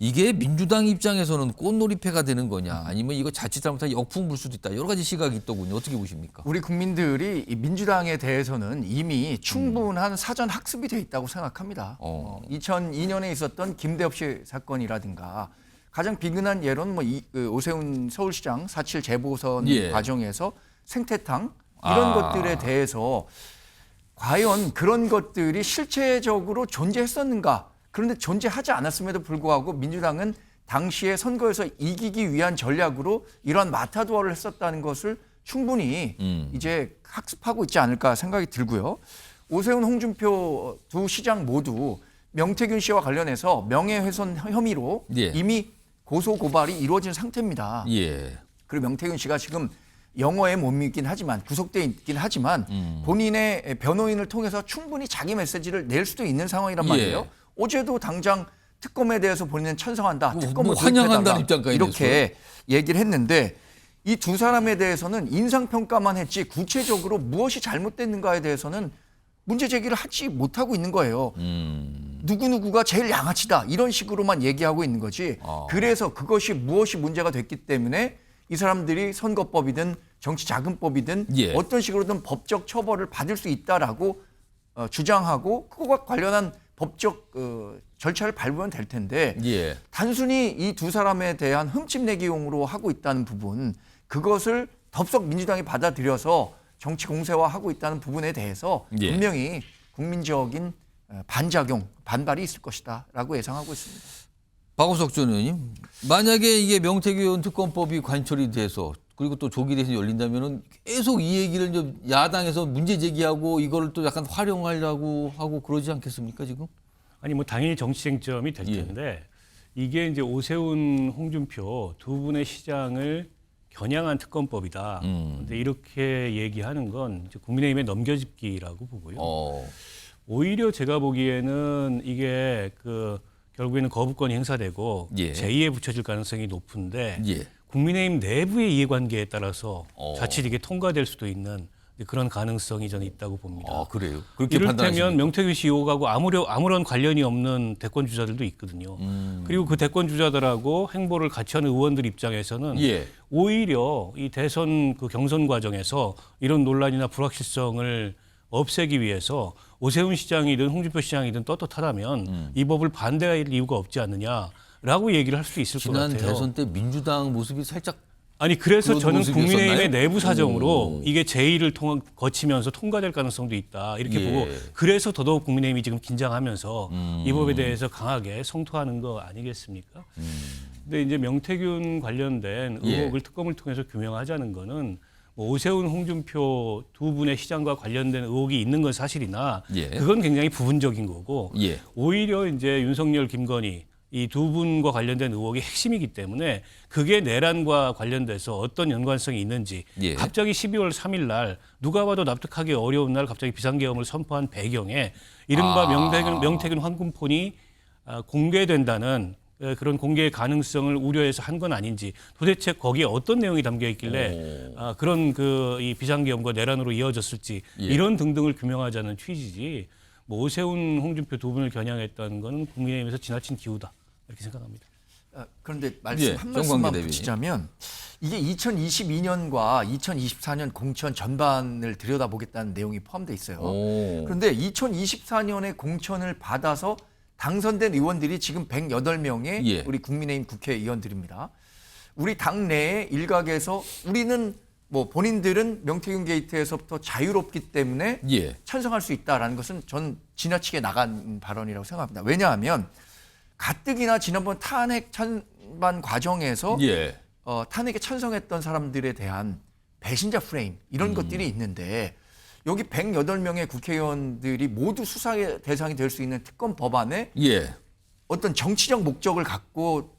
S1: 이게 민주당 입장에서는 꽃놀이패가 되는 거냐 아니면 이거 자칫 잘못하면 역풍 불 수도 있다. 여러 가지 시각이 있더군요. 어떻게 보십니까?
S2: 우리 국민들이 이 민주당에 대해서는 이미 충분한 사전 학습이 돼 있다고 생각합니다. 2002년에 있었던 김대엽 씨 사건이라든가 가장 비근한 예로는 뭐 오세훈 서울시장 4.7 재보선 과정에서 생태탕 이런 것들에 대해서 과연 그런 것들이 실체적으로 존재했었는가? 그런데 존재하지 않았음에도 불구하고 민주당은 당시에 선거에서 이기기 위한 전략으로 이러한 마타도어를 했었다는 것을 충분히 이제 학습하고 있지 않을까 생각이 들고요. 오세훈, 홍준표 두 시장 모두 명태균 씨와 관련해서 명예훼손 혐의로 이미 고소 고발이 이루어진 상태입니다. 그리고 명태균 씨가 지금 영어에 못 믿긴 하지만 구속돼 있긴 하지만 본인의 변호인을 통해서 충분히 자기 메시지를 낼 수도 있는 상황이란 말이에요. 어제도 당장 특검에 대해서 본인은 찬성한다. 특검을
S1: 환영한다는 입장까지
S2: 이렇게 얘기를 했는데 이 두 사람에 대해서는 인상평가만 했지 구체적으로 무엇이 잘못됐는가에 대해서는 문제 제기를 하지 못하고 있는 거예요. 누구누구가 제일 양아치다 이런 식으로만 얘기하고 있는 거지. 그래서 그것이 무엇이 문제가 됐기 때문에 이 사람들이 선거법이든 정치자금법이든 어떤 식으로든 법적 처벌을 받을 수 있다라고 주장하고 그것과 관련한 법적 절차를 밟으면 될 텐데 단순히 이 두 사람에 대한 흠집내기용으로 하고 있다는 부분 그것을 덥석 민주당이 받아들여서 정치 공세화하고 있다는 부분에 대해서 분명히 국민적인 반작용, 반발이 있을 것이다라고 예상하고 있습니다.
S1: 박우석 전 의원님, 만약에 이게 명태균 특검법이 관철이 돼서 그리고 또 조기 대선이 열린다면은 계속 이 얘기를 좀 야당에서 문제 제기하고 이거를 또 약간 활용하려고 하고 그러지 않겠습니까 지금?
S21: 아니 뭐 당연히 정치 쟁점이 될 텐데 이게 이제 오세훈, 홍준표 두 분의 시장을 겨냥한 특검법이다. 근데 이렇게 얘기하는 건 이제 국민의힘의 넘겨짚기라고 보고요. 오히려 제가 보기에는 이게 결국에는 거부권이 행사되고 제2에 붙여질 가능성이 높은데 국민의힘 내부의 이해관계에 따라서 자칫 이게 통과될 수도 있는 그런 가능성이 저는 있다고 봅니다.
S1: 그래요? 그렇게
S21: 이를테면 명태균 씨 의혹하고 아무런 관련이 없는 대권 주자들도 있거든요. 그리고 그 대권 주자들하고 행보를 같이 하는 의원들 입장에서는 오히려 이 대선 경선 과정에서 이런 논란이나 불확실성을 없애기 위해서 오세훈 시장이든 홍준표 시장이든 떳떳하다면 이 법을 반대할 이유가 없지 않느냐라고 얘기를 할 수 있을 것 같아요.
S1: 지난 대선 때 민주당 모습이 살짝
S21: 그래서 저는 국민의힘의 내부 사정으로 이게 제2를 거치면서 통과될 가능성도 있다 이렇게 보고 그래서 더더욱 국민의힘이 지금 긴장하면서 이 법에 대해서 강하게 성토하는 거 아니겠습니까? 근데 이제 명태균 관련된 의혹을 특검을 통해서 규명하자는 거는 오세훈, 홍준표 두 분의 시장과 관련된 의혹이 있는 건 사실이나 그건 굉장히 부분적인 거고 오히려 이제 윤석열, 김건희 이 두 분과 관련된 의혹이 핵심이기 때문에 그게 내란과 관련돼서 어떤 연관성이 있는지 갑자기 12월 3일 날 누가 봐도 납득하기 어려운 날 갑자기 비상계엄을 선포한 배경에 이른바 명태균 황금폰이 공개된다는 그런 공개 가능성을 우려해서 한 건 아닌지 도대체 거기에 어떤 내용이 담겨 있길래 그런 이 비상계엄과 내란으로 이어졌을지 이런 등등을 규명하자는 취지지 뭐 오세훈, 홍준표 두 분을 겨냥했다는 것은 국민의힘에서 지나친 기우다 이렇게 생각합니다.
S2: 그런데 말씀 한 말씀만 붙이자면 이게 2022년과 2024년 공천 전반을 들여다보겠다는 내용이 포함되어 있어요. 그런데 2024년에 공천을 받아서 당선된 의원들이 지금 108명의 우리 국민의힘 국회의원들입니다. 우리 당내의 일각에서 우리는 뭐 본인들은 명태균 게이트에서부터 자유롭기 때문에 찬성할 수 있다라는 것은 전 지나치게 나간 발언이라고 생각합니다. 왜냐하면 가뜩이나 지난번 탄핵 찬반 과정에서 탄핵에 찬성했던 사람들에 대한 배신자 프레임 이런 것들이 있는데 여기 108명의 국회의원들이 모두 수사의 대상이 될 수 있는 특검 법안에 어떤 정치적 목적을 갖고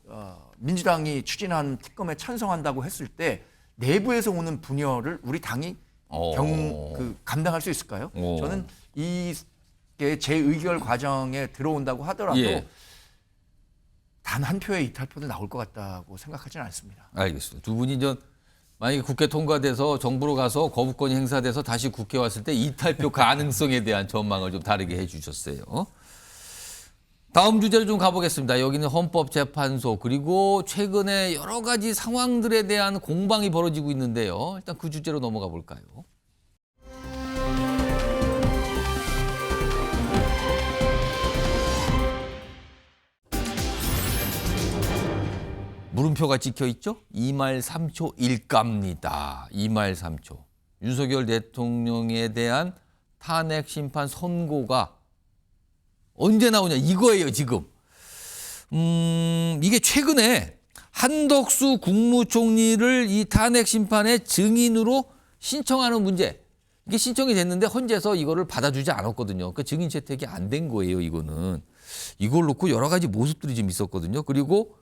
S2: 민주당이 추진한 특검에 찬성한다고 했을 때 내부에서 오는 분열을 우리 당이 감당할 수 있을까요? 저는 이게 재의결 과정에 들어온다고 하더라도 단 한 표의 이탈표도 나올 것 같다고 생각하지는 않습니다.
S1: 알겠습니다. 두 분이 만약에 국회 통과돼서 정부로 가서 거부권이 행사돼서 다시 국회 왔을 때 이탈표 가능성에 대한 전망을 좀 다르게 해주셨어요. 다음 주제로 좀 가보겠습니다. 여기는 헌법재판소 그리고 최근에 여러 가지 상황들에 대한 공방이 벌어지고 있는데요. 일단 그 주제로 넘어가 볼까요? 물음표가 찍혀 있죠? 2말 3초 일갑니다. 2말 3초. 윤석열 대통령에 대한 탄핵 심판 선고가 언제 나오냐 이거예요 지금. 이게 최근에 한덕수 국무총리를 이 탄핵 심판의 증인으로 신청하는 문제. 이게 신청이 됐는데 헌재에서 이거를 받아주지 않았거든요. 그 증인 채택이 안 된 거예요 이거는. 이걸 놓고 여러 가지 모습들이 좀 있었거든요. 그리고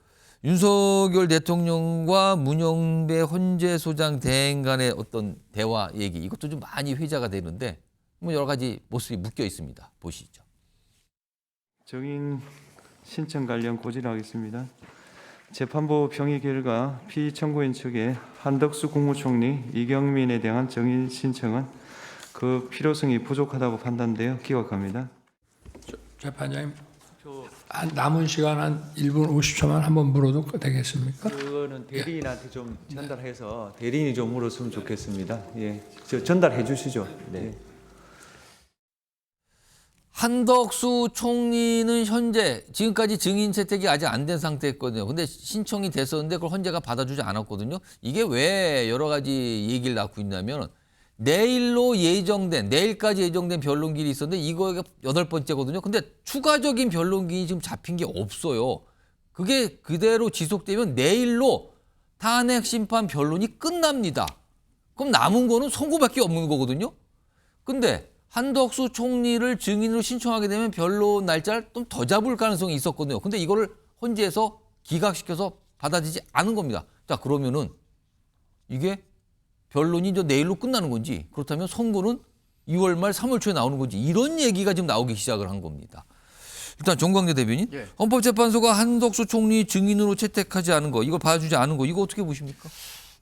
S1: 윤석열 대통령과 문영배 헌재소장 대행 간의 어떤 대화 얘기 이것도 좀 많이 회자가 되는데 뭐 여러 가지 모습이 묶여 있습니다. 보시죠.
S6: 증인 신청 관련 고지하겠습니다. 재판부 평의 결과 피청구인 측의 한덕수 국무총리 이경민에 대한 증인 신청은 그 필요성이 부족하다고 판단되어 기각합니다.
S22: 재판장님, 남은 시간 한 1분 50초만 한번 물어도 되겠습니까?
S23: 그거는 대리인한테 좀 전달해서 대리인이 좀 물었으면 좋겠습니다. 예, 전달해 주시죠. 네.
S1: 한덕수 총리는 현재 지금까지 증인 채택이 아직 안 된 상태였거든요. 근데 신청이 됐었는데 그걸 헌재가 받아주지 않았거든요. 이게 왜 여러 가지 얘기를 낳고 있냐면 내일까지 예정된 변론길이 있었는데 이거가 8번째거든요. 근데 추가적인 변론길이 지금 잡힌 게 없어요. 그게 그대로 지속되면 내일로 탄핵 심판 변론이 끝납니다. 그럼 남은 거는 선고밖에 없는 거거든요. 근데 한덕수 총리를 증인으로 신청하게 되면 변론 날짜를 좀 더 잡을 가능성이 있었거든요. 근데 이거를 헌재에서 기각시켜서 받아들이지 않은 겁니다. 자, 그러면은 이게 변론이 이제 내일로 끝나는 건지 그렇다면 선고는 2월 말 3월 초에 나오는 건지 이런 얘기가 지금 나오기 시작을 한 겁니다. 일단 정광재 대변인, 헌법재판소가 한덕수 총리 증인으로 채택하지 않은 거, 이걸 받아주지 않은 거 이거 어떻게 보십니까?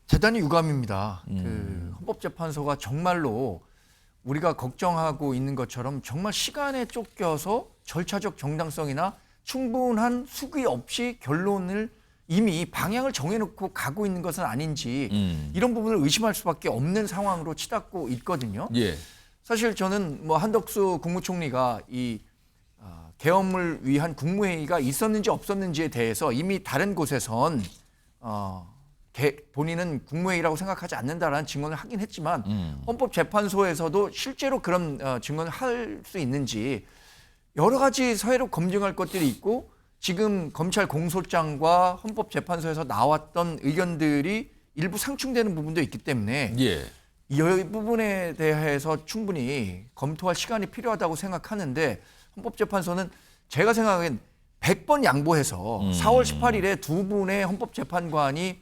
S2: 대단히 유감입니다. 그 헌법재판소가 정말로 우리가 걱정하고 있는 것처럼 정말 시간에 쫓겨서 절차적 정당성이나 충분한 수기 없이 결론을 이미 방향을 정해놓고 가고 있는 것은 아닌지 이런 부분을 의심할 수밖에 없는 상황으로 치닫고 있거든요. 사실 저는 뭐 한덕수 국무총리가 이 계엄을 위한 국무회의가 있었는지 없었는지에 대해서 이미 다른 곳에선 본인은 국무회의라고 생각하지 않는다라는 증언을 하긴 했지만 헌법재판소에서도 실제로 그런 증언을 할 수 있는지 여러 가지 사회로 검증할 것들이 있고 지금 검찰 공소장과 헌법재판소에서 나왔던 의견들이 일부 상충되는 부분도 있기 때문에 이 부분에 대해서 충분히 검토할 시간이 필요하다고 생각하는데 헌법재판소는 제가 생각엔 100번 양보해서 4월 18일에 두 분의 헌법재판관이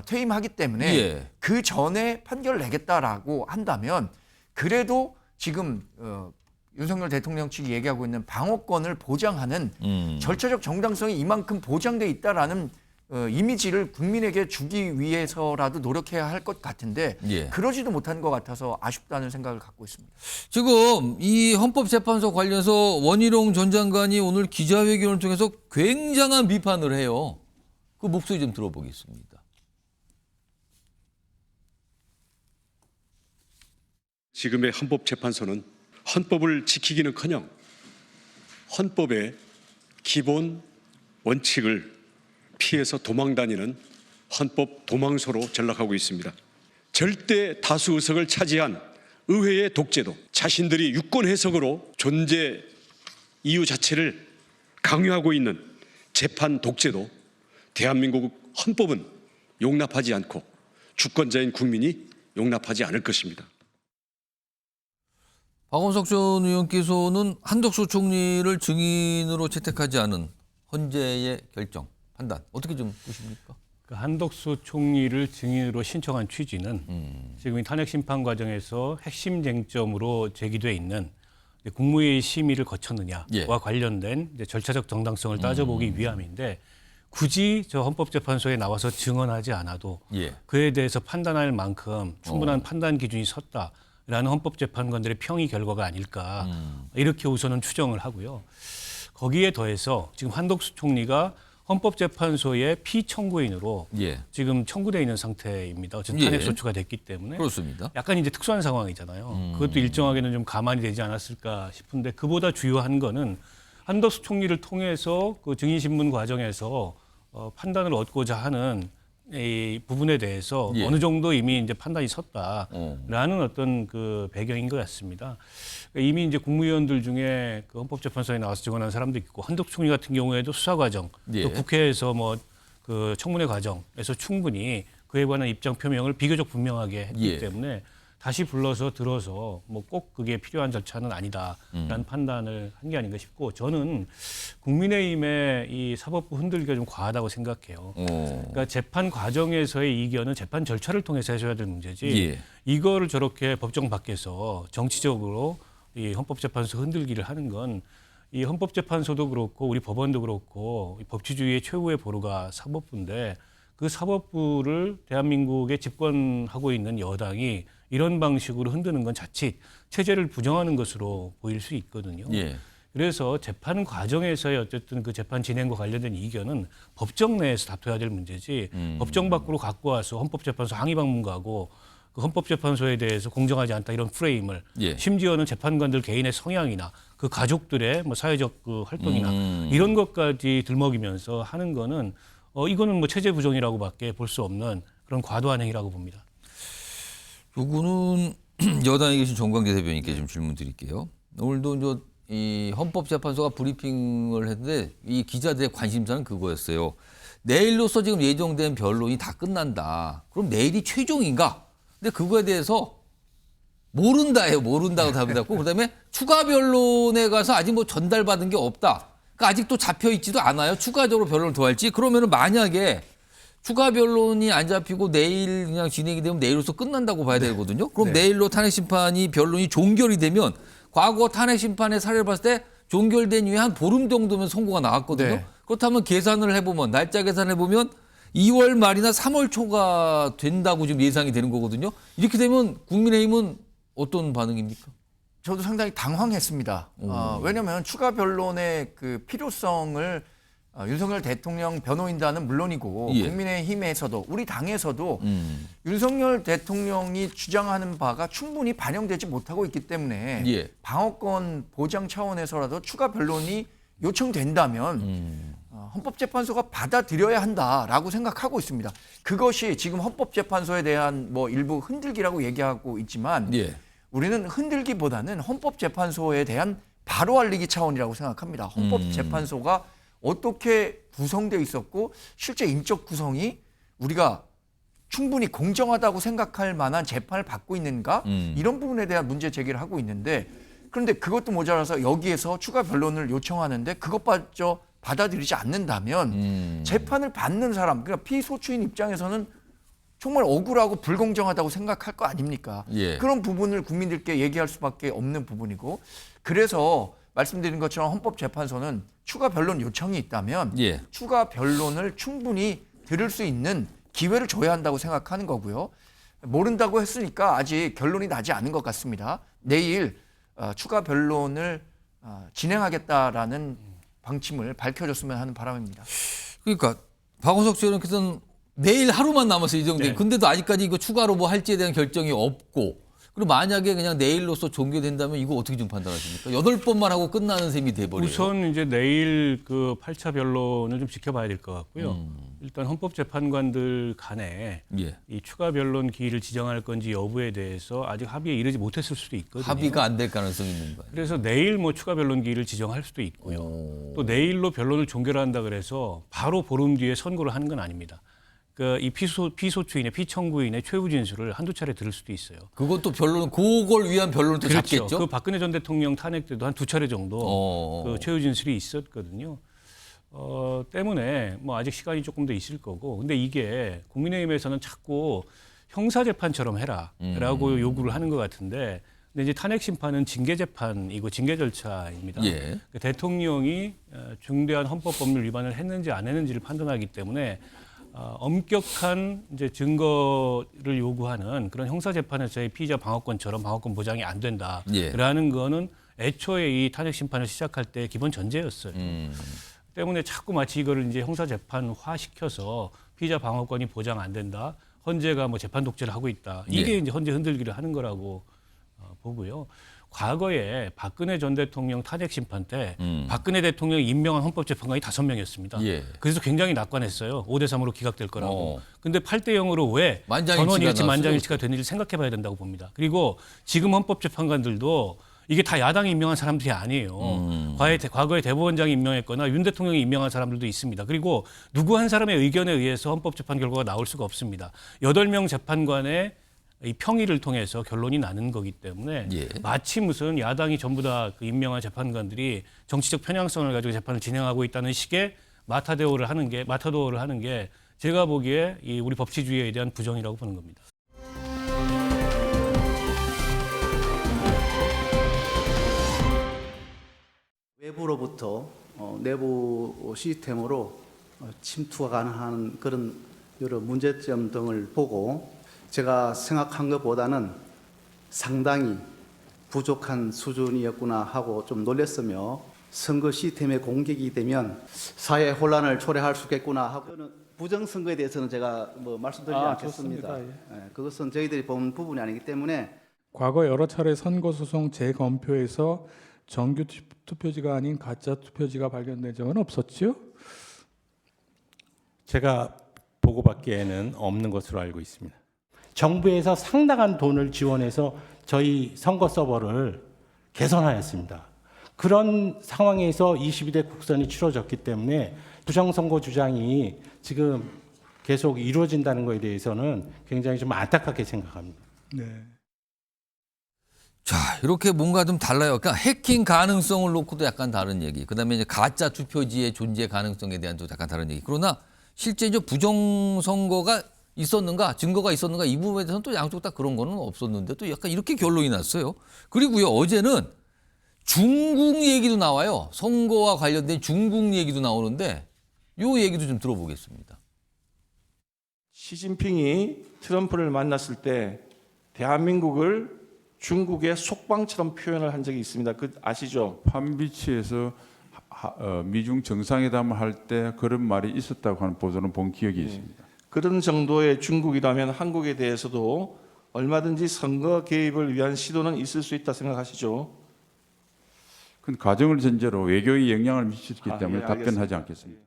S2: 퇴임하기 때문에 그 전에 판결을 내겠다라고 한다면 그래도 지금 윤석열 대통령 측이 얘기하고 있는 방어권을 보장하는 절차적 정당성이 이만큼 보장돼 있다라는 이미지를 국민에게 주기 위해서라도 노력해야 할 것 같은데
S1: 예.
S2: 그러지도 못한 것 같아서 아쉽다는 생각을 갖고 있습니다.
S1: 지금 이 헌법재판소 관련해서 원희룡 전 장관이 오늘 기자회견을 통해서 굉장한 비판을 해요. 그 목소리 좀 들어보겠습니다.
S7: 지금의 헌법재판소는 헌법을 지키기는커녕 헌법의 기본 원칙을 피해서 도망다니는 헌법 도망소로 전락하고 있습니다. 절대 다수 의석을 차지한 의회의 독재도 자신들이 유권 해석으로 존재 이유 자체를 강요하고 있는 재판 독재도 대한민국 헌법은 용납하지 않고 주권자인 국민이 용납하지 않을 것입니다.
S1: 박원석 전 의원께서는 한덕수 총리를 증인으로 채택하지 않은 헌재의 결정, 판단 어떻게 좀 보십니까?
S21: 그 한덕수 총리를 증인으로 신청한 취지는 지금 이 탄핵 심판 과정에서 핵심 쟁점으로 제기돼 있는 국무회의 심의를 거쳤느냐와
S1: 예.
S21: 관련된 이제 절차적 정당성을 따져보기 위함인데 굳이 저 헌법재판소에 나와서 증언하지 않아도
S1: 예.
S21: 그에 대해서 판단할 만큼 충분한 판단 기준이 섰다라는 헌법재판관들의 평의 결과가 아닐까 이렇게 우선은 추정을 하고요. 거기에 더해서 지금 한덕수 총리가 헌법재판소의 피청구인으로
S1: 예.
S21: 지금 청구되어 있는 상태입니다. 어쨌든 탄핵
S1: 예.
S21: 소추가 됐기 때문에
S1: 그렇습니다.
S21: 약간 이제 특수한 상황이잖아요. 그것도 일정하게는 좀 가만히 되지 않았을까 싶은데 그보다 주요한 거는 한덕수 총리를 통해서 그 증인신문 과정에서 판단을 얻고자 하는 이 부분에 대해서
S1: 예.
S21: 어느 정도 이미 이제 판단이 섰다라는 어떤 그 배경인 것 같습니다. 그러니까 이미 이제 국무위원들 중에 그 헌법재판소에 나와서 증언한 사람도 있고 한덕수 총리 같은 경우에도 수사 과정,
S1: 예.
S21: 또 국회에서 뭐 그 청문회 과정에서 충분히 그에 관한 입장 표명을 비교적 분명하게 했기
S1: 예.
S21: 때문에 다시 불러서 들어서 뭐 꼭 그게 필요한 절차는 아니다라는 판단을 한 게 아닌가 싶고 저는 국민의힘의 이 사법부 흔들기가 좀 과하다고 생각해요. 그러니까 재판 과정에서의 이견은 재판 절차를 통해서 해줘야 될 문제지
S1: 예.
S21: 이거를 저렇게 법정 밖에서 정치적으로 이 헌법재판소 흔들기를 하는 건 이 헌법재판소도 그렇고 우리 법원도 그렇고 법치주의의 최후의 보루가 사법부인데 그 사법부를 대한민국에 집권하고 있는 여당이 이런 방식으로 흔드는 건 자칫 체제를 부정하는 것으로 보일 수 있거든요.
S1: 예.
S21: 그래서 재판 과정에서의 어쨌든 그 재판 진행과 관련된 이견은 법정 내에서 다퉈야 될 문제지 법정 밖으로 갖고 와서 헌법재판소 항의 방문 가고 그 헌법재판소에 대해서 공정하지 않다 이런 프레임을
S1: 예.
S21: 심지어는 재판관들 개인의 성향이나 그 가족들의 뭐 사회적 그 활동이나 이런 것까지 들먹이면서 하는 거는 이거는 뭐 체제 부정이라고밖에 볼 수 없는 그런 과도한 행위라고 봅니다.
S1: 요거는 여당에 계신 정광재 대변인께 좀 질문 드릴게요. 오늘도 이 헌법재판소가 브리핑을 했는데 이 기자들의 관심사는 그거였어요. 내일로서 지금 예정된 변론이 다 끝난다. 그럼 내일이 최종인가? 근데 그거에 대해서 모른다예요. 모른다고 답이 났고 그다음에 추가 변론에 가서 아직 뭐 전달받은 게 없다. 그러니까 아직도 잡혀 있지도 않아요. 추가적으로 변론을 더 할지. 그러면은 만약에 추가 변론이 안 잡히고 내일 그냥 진행이 되면 내일로서 끝난다고 봐야 되거든요. 그럼 내일로 탄핵 심판이 변론이 종결이 되면 과거 탄핵 심판의 사례를 봤을 때 종결된 이후에 한 보름 정도면 선고가 나왔거든요. 그렇다면 계산을 해보면 날짜 계산을 해보면 2월 말이나 3월 초가 된다고 지금 예상이 되는 거거든요. 이렇게 되면 국민의힘은 어떤 반응입니까?
S2: 저도 상당히 당황했습니다. 왜냐하면 추가 변론의 그 필요성을 윤석열 대통령 변호인단은 물론이고
S1: 예.
S2: 국민의힘에서도 우리 당에서도 윤석열 대통령이 주장하는 바가 충분히 반영되지 못하고 있기 때문에
S1: 예.
S2: 방어권 보장 차원에서라도 추가 변론이 요청된다면 헌법재판소가 받아들여야 한다라고 생각하고 있습니다. 그것이 지금 헌법재판소에 대한 뭐 일부 흔들기라고 얘기하고 있지만
S1: 예.
S2: 우리는 흔들기보다는 헌법재판소에 대한 바로 알리기 차원이라고 생각합니다. 헌법재판소가 어떻게 구성되어 있었고 실제 인적 구성이 우리가 충분히 공정하다고 생각할 만한 재판을 받고 있는가 이런 부분에 대한 문제 제기를 하고 있는데 그런데 그것도 모자라서 여기에서 추가 변론을 요청하는데 정말 억울하고 불공정하다고 생각할 거 아닙니까?
S1: 예.
S2: 그런 부분을 국민들께 얘기할 수밖에 없는 부분이고 그래서 말씀드린 것처럼 헌법재판소는 추가 변론 요청이 있다면
S1: 예.
S2: 추가 변론을 충분히 들을 수 있는 기회를 줘야 한다고 생각하는 거고요. 모른다고 했으니까 아직 결론이 나지 않은 것 같습니다. 내일 추가 변론을 진행하겠다라는 방침을 밝혀줬으면 하는 바람입니다.
S1: 그러니까 박원석 의원께서는 내일 하루만 남았어요. 이 정도.
S21: 네.
S1: 근데도 아직까지 이거 추가로 뭐 할지에 대한 결정이 없고 그리고 만약에 그냥 내일로서 종결된다면 이거 어떻게 좀 판단하십니까? 8번만 하고 끝나는 셈이 돼버려요.
S21: 우선 이제 내일 그 8차 변론을 좀 지켜봐야 될 것 같고요. 일단 헌법재판관들 간에
S1: 예.
S21: 이 추가 변론 기일을 지정할 건지 여부에 대해서 아직 합의에 이르지 못했을 수도 있거든요.
S1: 합의가 안 될 가능성이 있는 거예요.
S21: 그래서 내일 뭐 추가 변론 기일을 지정할 수도 있고요. 또 내일로 변론을 종결한다 그래서 바로 보름 뒤에 선고를 하는 건 아닙니다. 그 이 피소추인의 피청구인의 최후 진술을 한두 차례 들을 수도 있어요.
S1: 그것도 변론, 그걸 위한 변론을 또
S21: 그렇죠.
S1: 잡겠죠?
S21: 그 박근혜 전 대통령 탄핵 때도 한 2차례 정도 그 최후 진술이 있었거든요. 때문에 뭐 아직 시간이 조금 더 있을 거고. 근데 이게 국민의힘에서는 자꾸 형사재판처럼 해라라고 요구를 하는 것 같은데 근데 이제 탄핵 심판은 징계 재판이고 징계 절차입니다.
S1: 예.
S21: 대통령이 중대한 헌법 법률 위반을 했는지 안 했는지를 판단하기 때문에 엄격한 이제 증거를 요구하는 그런 형사 재판에서의 피의자 방어권처럼 방어권 보장이 안 된다라는
S1: 예.
S21: 거는 애초에 이 탄핵 심판을 시작할 때 기본 전제였어요. 때문에 자꾸 마치 이거를 이제 형사 재판화 시켜서 피의자 방어권이 보장 안 된다. 헌재가 뭐 재판 독재를 하고 있다. 이게
S1: 예.
S21: 이제 헌재 흔들기를 하는 거라고 보고요. 과거에 박근혜 전 대통령 탄핵 심판 때 박근혜 대통령이 임명한 헌법재판관이 5명이었습니다.
S1: 예.
S21: 그래서 굉장히 낙관했어요. 5대3으로 기각될 거라고. 근데 8대0으로 왜 전원일치 만장일치가 됐는지 생각해 봐야 된다고 봅니다. 그리고 지금 헌법재판관들도 이게 다 야당이 임명한 사람들이 아니에요. 과거에 대법원장이 임명했거나 윤 대통령이 임명한 사람들도 있습니다. 그리고 누구 한 사람의 의견에 의해서 헌법재판 결과가 나올 수가 없습니다. 8명 재판관의 이 평의를 통해서 결론이 나는 거기 때문에
S1: 예.
S21: 마치 무슨 야당이 전부 다 그 임명한 재판관들이 정치적 편향성을 가지고 재판을 진행하고 있다는 식의 마타도어를 하는 게 제가 보기에 이 우리 법치주의에 대한 부정이라고 보는 겁니다.
S8: 외부로부터 내부 시스템으로 침투가 가능한 그런 여러 문제점 등을 보고 제가 생각한 것보다는 상당히 부족한 수준이었구나 하고 좀 놀랐으며 선거 시스템에 공격이 되면 사회 혼란을 초래할 수 있겠구나 하고 부정선거에 대해서는 제가 뭐 말씀드리지 않겠습니다. 예, 그것은 저희들이 본 부분이 아니기 때문에
S9: 과거 여러 차례 선거소송 재검표에서 정규 투표지가 아닌 가짜 투표지가 발견된 적은 없었죠?
S10: 제가 보고받기에는 없는 것으로 알고 있습니다. 정부에서 상당한 돈을 지원해서 저희 선거 서버를 개선하였습니다. 그런 상황에서 22대 국선이 치러졌기 때문에 부정선거 주장이 지금 계속 이루어진다는 것에 대해서는 굉장히 좀 안타깝게 생각합니다.
S9: 네.
S1: 자, 이렇게 뭔가 좀 달라요. 그러니까 해킹 가능성을 놓고도 약간 다른 얘기. 그다음에 이제 가짜 투표지의 존재 가능성에 대한 또 약간 다른 얘기. 그러나 실제 이제 부정선거가 있었는가, 증거가 있었는가 이 부분에 대해서는 또 양쪽 다 그런 거는 없었는데 또 약간 이렇게 결론이 났어요. 그리고요, 어제는 중국 얘기도 나와요. 선거와 관련된 중국 얘기도 나오는데 요 얘기도 좀 들어보겠습니다.
S24: 시진핑이 트럼프를 만났을 때 대한민국을 중국의 속방처럼 표현을 한 적이 있습니다. 그 아시죠?
S25: 판비치에서 미중 정상회담을 할 때 그런 말이 있었다고 하는 보도는 본 기억이 있습니다.
S24: 그런 정도의 중국이라면 한국에 대해서도 얼마든지 선거 개입을 위한 시도는 있을 수 있다 생각하시죠?
S25: 그 가정을 전제로 외교에 영향을 미쳤기 때문에
S24: 예,
S25: 답변하지 않겠습니다.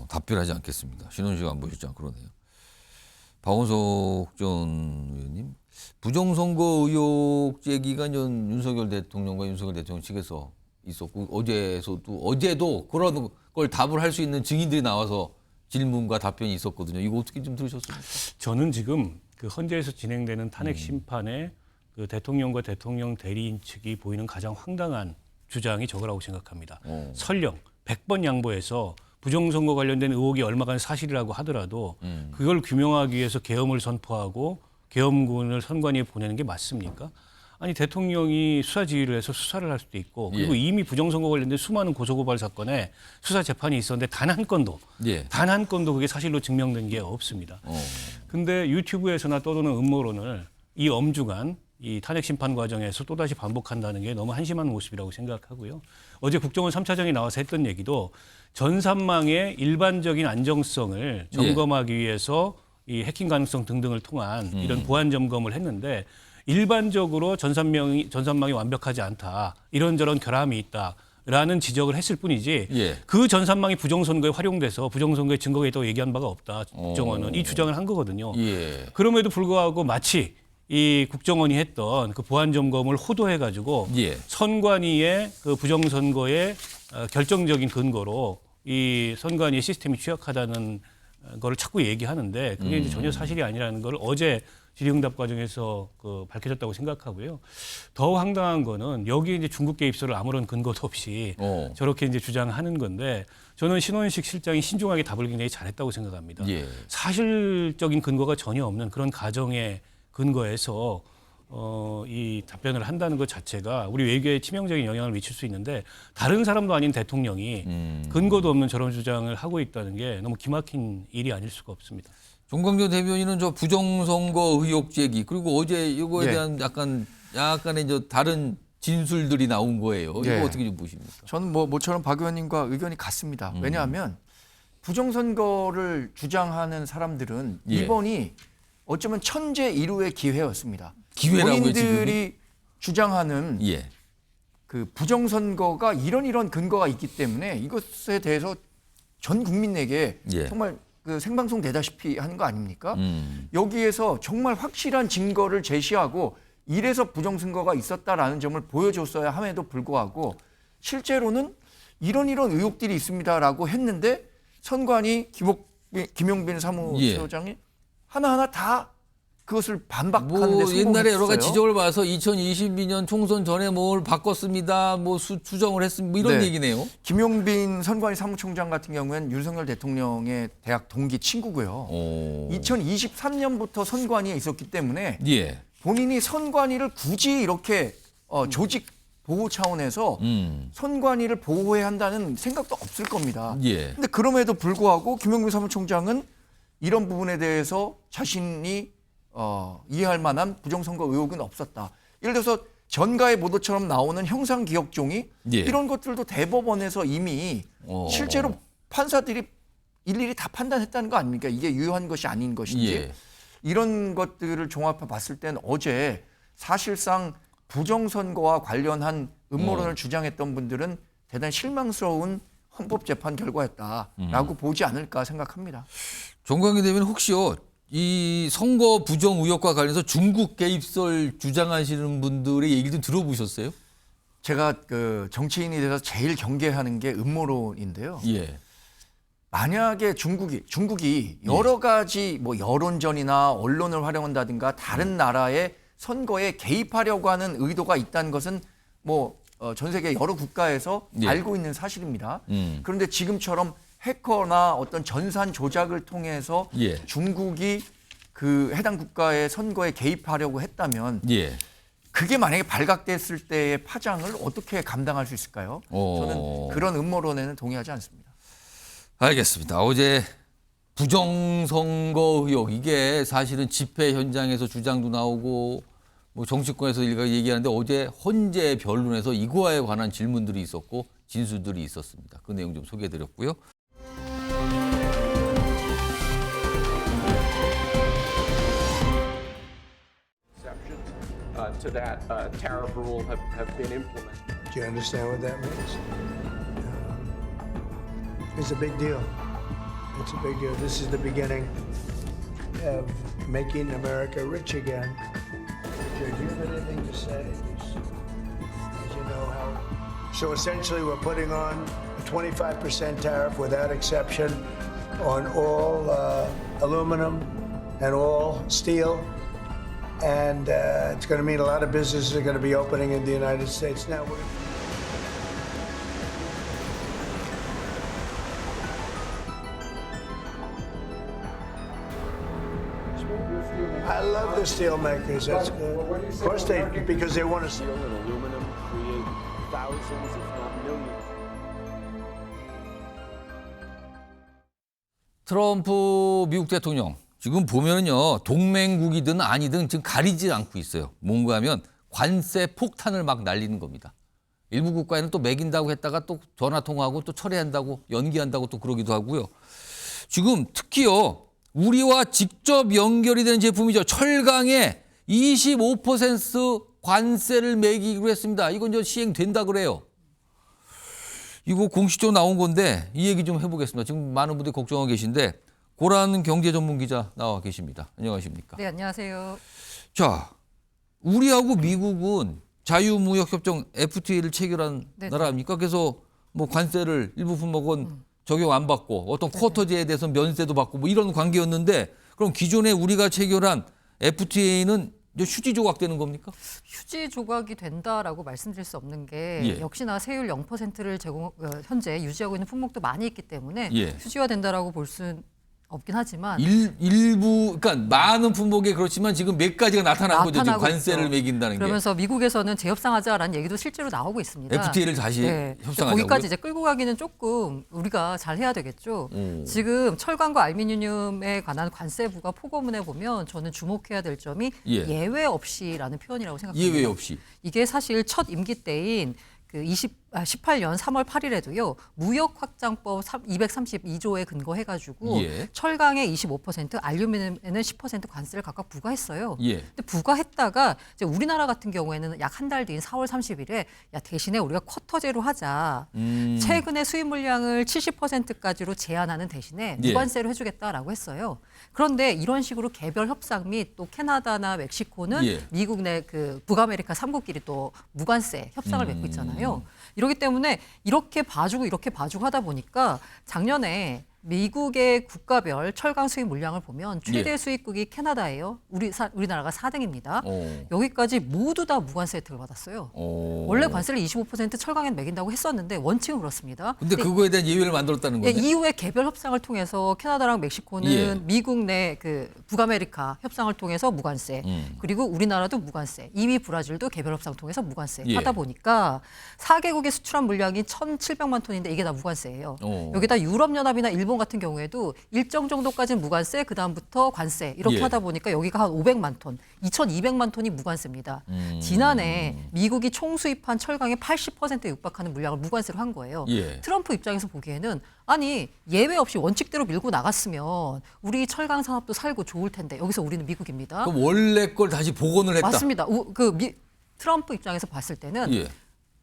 S1: 답변하지 않겠습니다. 신원식 안 보셨죠? 그러네요. 박원석 전 의원님, 부정선거 의혹 제기가 윤석열 대통령과 윤석열 대통령 측에서 있었고 어제도 그런 걸 답을 할 수 있는 증인들이 나와서 질문과 답변이 있었거든요. 이거 어떻게 좀 들으셨습니까?
S21: 저는 지금 그 헌재에서 진행되는 탄핵 심판에 그 대통령과 대통령 대리인 측이 보이는 가장 황당한 주장이 저거라고 생각합니다. 설령 100번 양보해서 부정선거 관련된 의혹이 얼마간 사실이라고 하더라도 그걸 규명하기 위해서 계엄을 선포하고 계엄군을 선관위에 보내는 게 맞습니까? 아니 대통령이 수사 지휘를 해서 수사를 할 수도 있고 그리고 이미 부정선거 관련된 수많은 고소고발 사건에 수사 재판이 있었는데 단 한 건도 단 한 건도 그게 사실로 증명된 게 없습니다. 근데 유튜브에서나 떠도는 음모론을 이 엄중한 이 탄핵 심판 과정에서 또다시 반복한다는 게 너무 한심한 모습이라고 생각하고요. 어제 국정원 3차장이 나와서 했던 얘기도 전산망의 일반적인 안정성을 점검하기 위해서 이 해킹 가능성 등등을 통한 이런 보안 점검을 했는데 일반적으로 전산망이 완벽하지 않다. 이런저런 결함이 있다. 라는 지적을 했을 뿐이지 그 전산망이 부정선거에 활용돼서 부정선거의 증거가 있다고 얘기한 바가 없다. 국정원은 이 주장을 한 거거든요. 그럼에도 불구하고 마치 이 국정원이 했던 그 보안 점검을 호도해가지고 선관위의 그 부정선거의 결정적인 근거로 이 선관위의 시스템이 취약하다는 거를 자꾸 얘기하는데 그게 이제 전혀 사실이 아니라는 걸 어제 질의응답 과정에서 밝혀졌다고 생각하고요. 더 황당한 거는 여기에 이제 중국 개입설을 아무런 근거도 없이 저렇게 이제 주장하는 건데 저는 신원식 실장이 신중하게 답을 굉장히 잘했다고 생각합니다. 사실적인 근거가 전혀 없는 그런 가정의 근거에서 이 답변을 한다는 것 자체가 우리 외교에 치명적인 영향을 미칠 수 있는데 다른 사람도 아닌 대통령이 근거도 없는 저런 주장을 하고 있다는 게 너무 기막힌 일이 아닐 수가 없습니다.
S1: 정광조 대변인은 저 부정선거 의혹 제기 그리고 어제 이거에 대한 약간의 저 다른 진술들이 나온 거예요. 이거 어떻게 좀 보십니까?
S2: 저는 모처럼 박 의원님과 의견이 같습니다. 왜냐하면 부정선거를 주장하는 사람들은 이번이 어쩌면 천재 일우의 기회였습니다. 본인들이 주장하는 그 부정선거가 이런 근거가 있기 때문에 이것에 대해서 전 국민에게 정말 그 생방송 되다시피 하는 거 아닙니까? 여기에서 정말 확실한 증거를 제시하고 이래서 부정선거가 있었다라는 점을 보여줬어야 함에도 불구하고 실제로는 이런 의혹들이 있습니다라고 했는데 선관위 김용빈 사무처장이 하나하나 다 그것을 반박하는 데 성공했어요.
S1: 옛날에 여러 가지 지적을 봐서 2022년 총선 전에 뭘 바꿨습니다. 수정을 했습니다. 이런 얘기네요.
S2: 김용빈 선관위 사무총장 같은 경우에는 윤석열 대통령의 대학 동기 친구고요. 2023년부터 선관위에 있었기 때문에 본인이 선관위를 굳이 이렇게 조직 보호 차원에서 선관위를 보호해야 한다는 생각도 없을 겁니다. 근데 그럼에도 불구하고 김용빈 사무총장은 이런 부분에 대해서 자신이 이해할 만한 부정선거 의혹은 없었다. 예를 들어서 전가의 보도처럼 나오는 형상기억종이 이런 것들도 대법원에서 이미 실제로 판사들이 일일이 다 판단했다는 거 아닙니까? 이게 유효한 것이 아닌 것인지. 이런 것들을 종합해 봤을 때는 어제 사실상 부정선거와 관련한 음모론을 주장했던 분들은 대단히 실망스러운 헌법재판 결과였다라고 보지 않을까 생각합니다.
S1: 정광희 대변인 혹시요 이 선거 부정 의혹과 관련해서 중국 개입설 주장하시는 분들의 얘기 좀 들어보셨어요?
S2: 제가 그 정치인이 돼서 제일 경계하는 게 음모론인데요. 만약에 중국이 여러 가지 여론전이나 언론을 활용한다든가 다른 나라의 선거에 개입하려고 하는 의도가 있다는 것은 전 세계 여러 국가에서 알고 있는 사실입니다. 그런데 지금처럼 해커나 어떤 전산 조작을 통해서 중국이 그 해당 국가의 선거에 개입하려고 했다면 그게 만약에 발각됐을 때의 파장을 어떻게 감당할 수 있을까요? 저는 그런 음모론에는 동의하지 않습니다.
S1: 알겠습니다. 어제 부정선거 의혹 이게 사실은 집회 현장에서 주장도 나오고 정치권에서 일각 얘기하는데 어제 헌재 변론에서 이거에 관한 질문들이 있었고 진술들이 있었습니다. 그 내용 좀 소개해드렸고요.
S3: To that tariff rule have been implemented.
S11: Do you understand what that means? It's a big deal. It's a big deal. This is the beginning of making America rich again. Do you have anything to say? As you know how. So essentially, we're putting on a 25% tariff without exception on all aluminum and all steel. And it's going to mean a lot of businesses are going to be opening in the United States. Now, I love the steel makers. That's good. Of course they, because they want to.
S3: Steel and aluminum create thousands, if not millions.
S1: 트럼프 미국 대통령 지금 보면은요 동맹국이든 아니든 지금 가리지 않고 있어요. 뭔가 하면 관세 폭탄을 막 날리는 겁니다. 일부 국가에는 또 매긴다고 했다가 또 전화 통화하고 또 철회한다고 연기한다고 또 그러기도 하고요. 지금 특히요 우리와 직접 연결이 되는 제품이죠. 철강에 25% 관세를 매기기로 했습니다. 이건 저 시행된다 그래요. 이거 공식적으로 나온 건데 이 얘기 좀 해보겠습니다. 지금 많은 분들이 걱정하고 계신데 고란 경제 전문 기자 나와 계십니다. 안녕하십니까?
S5: 네, 안녕하세요.
S1: 자, 우리하고 미국은 자유무역협정 FTA를 체결한
S5: 네.
S1: 나라 아닙니까? 그래서 뭐 관세를 일부 품목은 적용 안 받고 어떤 쿼터제에 대해서 면세도 받고 뭐 이런 관계였는데 그럼 기존에 우리가 체결한 FTA는 이제 휴지 조각되는 겁니까?
S5: 휴지 조각이 된다라고 말씀드릴 수 없는 게
S1: 예.
S5: 역시나 세율 0%를 현재 유지하고 있는 품목도 많이 있기 때문에
S1: 예.
S5: 휴지화 된다라고 볼 수는 없긴 하지만
S1: 일부 그러니까 많은 품목에 그렇지만 지금 몇 가지가 나타난 거죠. 지금 관세를
S5: 있죠.
S1: 매긴다는
S5: 그러면서 미국에서는 재협상하자라는 얘기도 실제로 나오고 있습니다.
S1: FTA를 다시 협상하자고요?
S5: 거기까지 이제 끌고 가기는 조금 우리가 잘 해야 되겠죠. 지금 철강과 알루미늄에 관한 관세 부과 포고문에 보면 저는 주목해야 될 점이
S1: 예.
S5: 예외 없이라는 표현이라고 생각합니다.
S1: 예외 없이.
S5: 이게 사실 첫 임기 때인 그 18년 3월 8일에도요 무역 확장법 232조에 근거해가지고
S1: 예.
S5: 철강에 25%, 알루미늄에는 10% 관세를 각각 부과했어요.
S1: 예.
S5: 근데 부과했다가 이제 우리나라 같은 경우에는 약 한 달 뒤인 4월 30일에 야 대신에 우리가 쿼터제로 하자. 최근에 수입 물량을 70%까지로 제한하는 대신에
S1: 예.
S5: 무관세로 해주겠다라고 했어요. 그런데 이런 식으로 개별 협상 및 또 캐나다나 멕시코는
S1: 예.
S5: 미국 내 그 북아메리카 3국끼리 또 무관세 협상을 맺고 있잖아요. 이렇기 때문에 이렇게 봐주고 하다 보니까 작년에 미국의 국가별 철강 수입 물량을 보면 최대
S1: 예.
S5: 수입국이 캐나다예요. 우리나라가 4등입니다.
S1: 오.
S5: 여기까지 모두 다 무관세 혜택을 받았어요. 원래 관세를 25% 철강에 매긴다고 했었는데 원칙은 그렇습니다.
S1: 근데 그거에 대한 예외를 만들었다는
S5: 예,
S1: 거네.
S5: 이후에 개별 협상을 통해서 캐나다랑 멕시코는
S1: 예.
S5: 미국 내 그 북아메리카 협상을 통해서 무관세, 그리고 우리나라도 무관세, 이미 브라질도 개별 협상 통해서 무관세
S1: 예.
S5: 하다 보니까 4개국이 수출한 물량이 1,700만 톤인데 이게 다 무관세예요. 여기다 유럽연합이나 일본 같은 경우에도 일정 정도까지는 무관세, 그 다음부터 관세 이렇게
S1: 예.
S5: 하다 보니까 여기가 한 500만 톤, 2,200만 톤이 무관세입니다. 지난해 미국이 총 수입한 철강의 80%에 육박하는 물량을 무관세로 한 거예요.
S1: 예.
S5: 트럼프 입장에서 보기에는 아니 예외 없이 원칙대로 밀고 나갔으면 우리 철강 산업도 살고 좋을 텐데 여기서 우리는 미국입니다.
S1: 그럼 원래 걸 다시 복원을 했다.
S5: 맞습니다. 트럼프 입장에서 봤을 때는
S1: 예.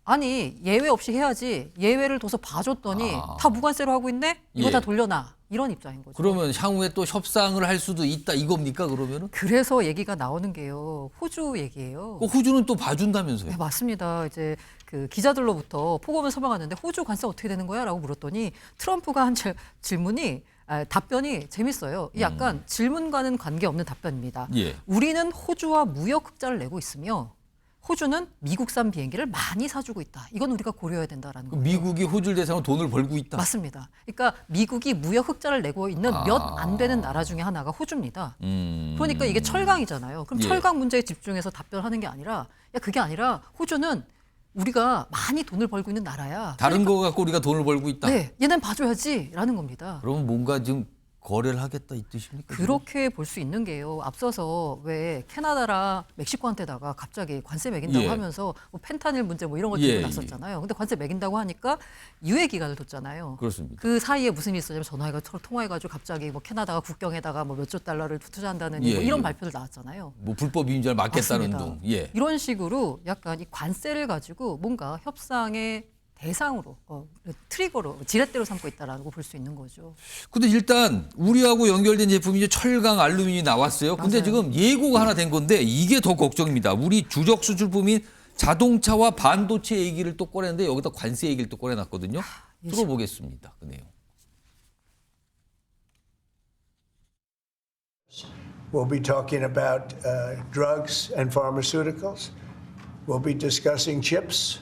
S5: 아니 예외 없이 해야지 예외를 둬서 봐줬더니 다 무관세로 하고 있네? 이거
S1: 예.
S5: 다 돌려놔. 이런 입장인 거죠.
S1: 그러면 향후에 또 협상을 할 수도 있다 이겁니까 그러면은?
S5: 그래서 얘기가 나오는 게요. 호주 얘기예요.
S1: 호주는 또 봐준다면서요?
S5: 네, 맞습니다. 이제 그 기자들로부터 포고문 서명하는데 호주 관세 어떻게 되는 거야?라고 물었더니 트럼프가 한 답변이 재밌어요. 약간 질문과는 관계없는 답변입니다.
S1: 예.
S5: 우리는 호주와 무역 흑자를 내고 있으며 호주는 미국산 비행기를 많이 사주고 있다. 이건 우리가 고려해야 된다라는 거예요.
S1: 미국이 호주를 대상으로 돈을 벌고 있다.
S5: 맞습니다. 그러니까 미국이 무역 흑자를 내고 있는 몇 안 되는 나라 중에 하나가 호주입니다. 그러니까 이게 철강이잖아요. 그럼
S1: 예.
S5: 철강 문제에 집중해서 답변하는 게 아니라 그게 아니라 호주는 우리가 많이 돈을 벌고 있는 나라야.
S1: 다른 거 갖고 우리가 돈을 벌고 있다.
S5: 네, 얘는 봐줘야지라는 겁니다.
S1: 그러면 뭔가 지금 거래를 하겠다 이 뜻입니까?
S5: 그렇게 볼 수 있는 게요. 앞서서 왜 캐나다랑 멕시코한테다가 갑자기 관세 매긴다고
S1: 예.
S5: 하면서 뭐 펜타닐 문제 뭐 이런 걸
S1: 예,
S5: 들고 났었잖아요. 근데 관세 매긴다고 하니까 유예 기간을 뒀잖아요.
S1: 그렇습니다.
S5: 그 사이에 무슨 일이 있었냐면 통화해가지고 갑자기 뭐 캐나다가 국경에다가 뭐 몇조 달러를 투자한다는
S1: 예,
S5: 뭐 이런
S1: 예.
S5: 발표들 나왔잖아요.
S1: 뭐 불법 임자를 막겠다는
S5: 맞습니다.
S1: 둥. 예.
S5: 이런 식으로 약간 이 관세를 가지고 뭔가 협상의 대상으로 트리거로 지렛대로 삼고 있다라고 볼 수 있는 거죠.
S1: 근데 일단 우리하고 연결된 제품이 이제 철강 알루미늄이 나왔어요. 근데
S5: 맞아요.
S1: 지금 예고가 하나 된 건데 이게 더 걱정입니다. 우리 주력 수출품인 자동차와 반도체 얘기를 또 꺼냈는데 여기다 관세 얘기를 또 꺼내놨거든요. 들어보겠습니다. 그 내용.
S11: We'll be talking about drugs and pharmaceuticals. We'll be discussing chips,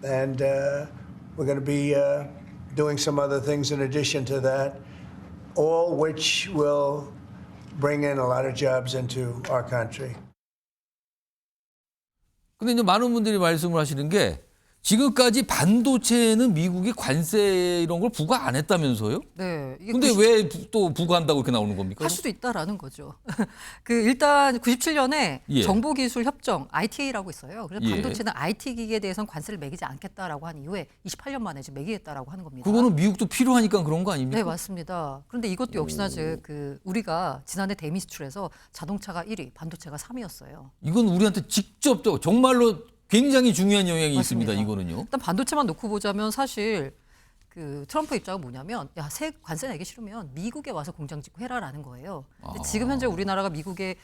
S11: and we're going to be doing some other things in addition to that, all which will bring in a lot of jobs into our country.
S1: 근데 이제 많은 분들이 말씀을 하시는 게 지금까지 반도체는 미국이 관세 이런 걸 부과 안 했다면서요?
S5: 네. 이게
S1: 근데 왜 또 부과한다고 이렇게 나오는 겁니까?
S5: 할 수도 있다라는 거죠. 일단 97년에
S1: 예.
S5: 정보기술협정 ITA라고 있어요. 그래서
S1: 예.
S5: 반도체는 IT 기기에 대해서는 관세를 매기지 않겠다라고 한 이후에 28년 만에 지금 매기겠다라고 하는 겁니다.
S1: 그거는 미국도 필요하니까 그런 거 아닙니까?
S5: 네, 맞습니다. 그런데 이것도 역시나 우리가 지난해 대미 수출에서 자동차가 1위, 반도체가 3위였어요.
S1: 이건 우리한테 직접 정말로 굉장히 중요한 영향이
S5: 맞습니다.
S1: 있습니다. 이거는요.
S5: 일단 반도체만 놓고 보자면 사실 트럼프 입장은 뭐냐면 관세 내기 싫으면 미국에 와서 공장 짓고 해라라는 거예요. 근데 지금 현재 우리나라가 미국에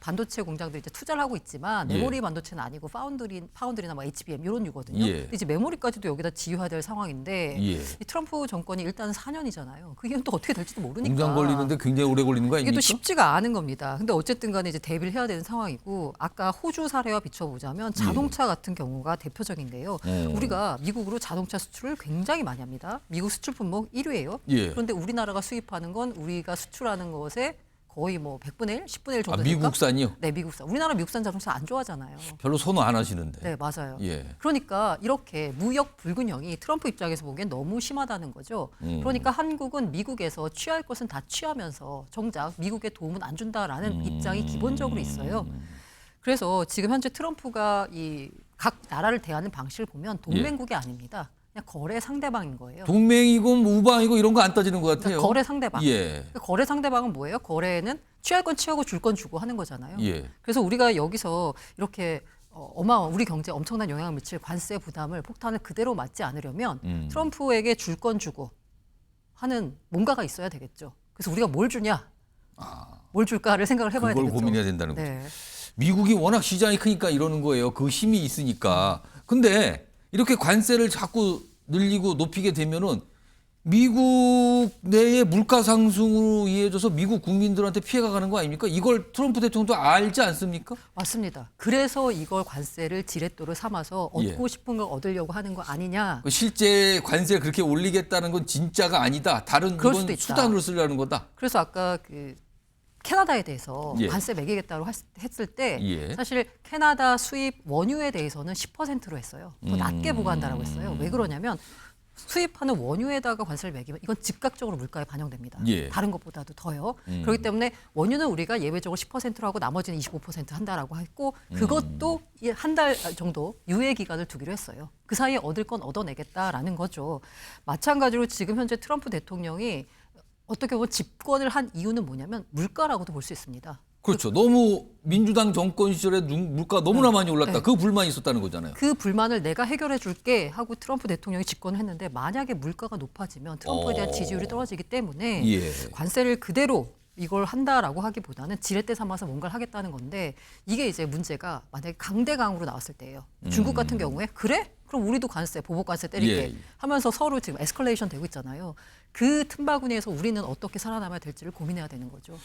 S5: 반도체 공장도 이제 투자를 하고 있지만 메모리 반도체는 아니고 파운드리나 뭐 HBM 이런 유거든요. 근데 이제 메모리까지도 여기다 지휘해야 될 상황인데 이 트럼프 정권이 일단 4년이잖아요. 그게 또 어떻게 될지도 모르니까.
S1: 공장 걸리는데 굉장히 오래 걸리는 거 아닙니까?
S5: 이게 또 쉽지가 않은 겁니다. 근데 어쨌든 간에 이제 대비를 해야 되는 상황이고 아까 호주 사례와 비춰보자면 자동차 같은 경우가 대표적인데요. 우리가 미국으로 자동차 수출을 굉장히 많이 합니다. 미국 수출 품목 1위예요. 그런데 우리나라가 수입하는 건 우리가 수출하는 것에 거의 뭐 100분의 1, 10분의 1 정도 될까?
S1: 미국산이요?
S5: 네, 미국산. 우리나라 미국산 자동차 안 좋아하잖아요.
S1: 별로 선호 안 하시는데.
S5: 네, 맞아요.
S1: 예.
S5: 그러니까 이렇게 무역 불균형이 트럼프 입장에서 보기엔 너무 심하다는 거죠. 그러니까 한국은 미국에서 취할 것은 다 취하면서 정작 미국에 도움은 안 준다라는 입장이 기본적으로 있어요. 그래서 지금 현재 트럼프가 이 각 나라를 대하는 방식을 보면 동맹국이 아닙니다. 그냥 거래 상대방인 거예요.
S1: 동맹이고 우방이고 이런 거 안 따지는 것 같아요.
S5: 거래 상대방.
S1: 예.
S5: 거래 상대방은 뭐예요? 거래는 취할 건 취하고 줄 건 주고 하는 거잖아요.
S1: 예.
S5: 그래서 우리가 여기서 이렇게 우리 경제에 엄청난 영향을 미칠 관세 부담을 폭탄을 그대로 맞지 않으려면 트럼프에게 줄 건 주고 하는 뭔가가 있어야 되겠죠. 그래서 우리가 뭘 주냐? 뭘 줄까를 생각을 해봐야 되겠죠.
S1: 그걸 고민해야 된다는 거죠.
S5: 네.
S1: 미국이 워낙 시장이 크니까 이러는 거예요. 그 힘이 있으니까. 근데 이렇게 관세를 자꾸 늘리고 높이게 되면은 미국 내의 물가 상승으로 이어져서 미국 국민들한테 피해가 가는 거 아닙니까? 이걸 트럼프 대통령도 알지 않습니까?
S5: 맞습니다. 그래서 이걸 관세를 지렛대로 삼아서 얻고 싶은 걸 얻으려고 하는 거 아니냐.
S1: 실제 관세를 그렇게 올리겠다는 건 진짜가 아니다. 다른 이건 수단으로 쓰려는 거다.
S5: 그래서 아까 캐나다에 대해서 관세 매기겠다고 했을 때 사실 캐나다 수입 원유에 대해서는 10%로 했어요. 더 낮게 부과한다라고 했어요. 왜 그러냐면 수입하는 원유에다가 관세를 매기면 이건 즉각적으로 물가에 반영됩니다. 다른 것보다도 더요. 그렇기 때문에 원유는 우리가 예외적으로 10%로 하고 나머지는 25% 한다라고 했고 그것도 한 달 정도 유예 기간을 두기로 했어요. 그 사이에 얻을 건 얻어내겠다라는 거죠. 마찬가지로 지금 현재 트럼프 대통령이 어떻게 보면 집권을 한 이유는 뭐냐면 물가라고도 볼 수 있습니다.
S1: 그렇죠. 너무 민주당 정권 시절에 물가가 너무나 많이 올랐다. 그 불만이 있었다는 거잖아요.
S5: 그 불만을 내가 해결해 줄게 하고 트럼프 대통령이 집권을 했는데 만약에 물가가 높아지면 트럼프에 대한 지지율이 떨어지기 때문에 관세를 그대로 이걸 한다라고 하기보다는 지렛대 삼아서 뭔가를 하겠다는 건데 이게 이제 문제가 만약에 강대강으로 나왔을 때예요. 중국 같은 경우에 그래? 그럼 우리도 관세, 보복 관세 때릴게 하면서 서로 지금 에스컬레이션 되고 있잖아요. 그 틈바구니에서 우리는 어떻게 살아남아야 될지를 고민해야 되는 거죠.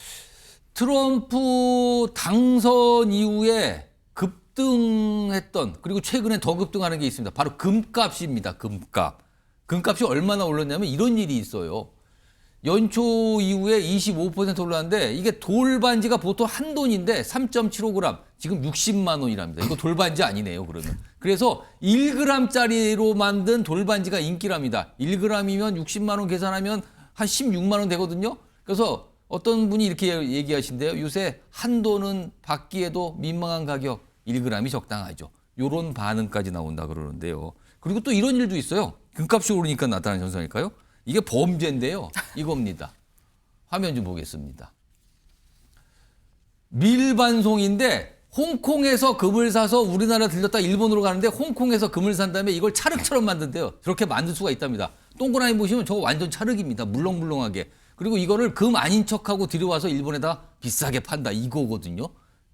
S1: 트럼프 당선 이후에 급등했던 그리고 최근에 더 급등하는 게 있습니다. 바로 금값입니다. 금값. 금값이 얼마나 올랐냐면 이런 일이 있어요. 연초 이후에 25% 올랐는데 이게 돌반지가 보통 한 돈인데 3.75g 지금 60만 원이랍니다. 이거 돌반지 아니네요, 그러면. 그래서 1g짜리로 만든 돌반지가 인기랍니다. 1g이면 60만 원 계산하면 한 16만 원 되거든요. 그래서 어떤 분이 이렇게 얘기하신대요. 요새 한 돈은 받기에도 민망한 가격 1g이 적당하죠. 요런 반응까지 나온다 그러는데요. 그리고 또 이런 일도 있어요. 금값이 오르니까 나타나는 현상일까요? 이게 범죄인데요. 이겁니다. 화면 좀 보겠습니다. 밀반송인데 홍콩에서 금을 사서 우리나라 들렸다 일본으로 가는데 홍콩에서 금을 산 다음에 이걸 찰흙처럼 만든대요. 저렇게 만들 수가 있답니다. 동그라미 보시면 저거 완전 찰흙입니다. 물렁물렁하게. 그리고 이거를 금 아닌 척하고 들여와서 일본에다 비싸게 판다. 이거거든요.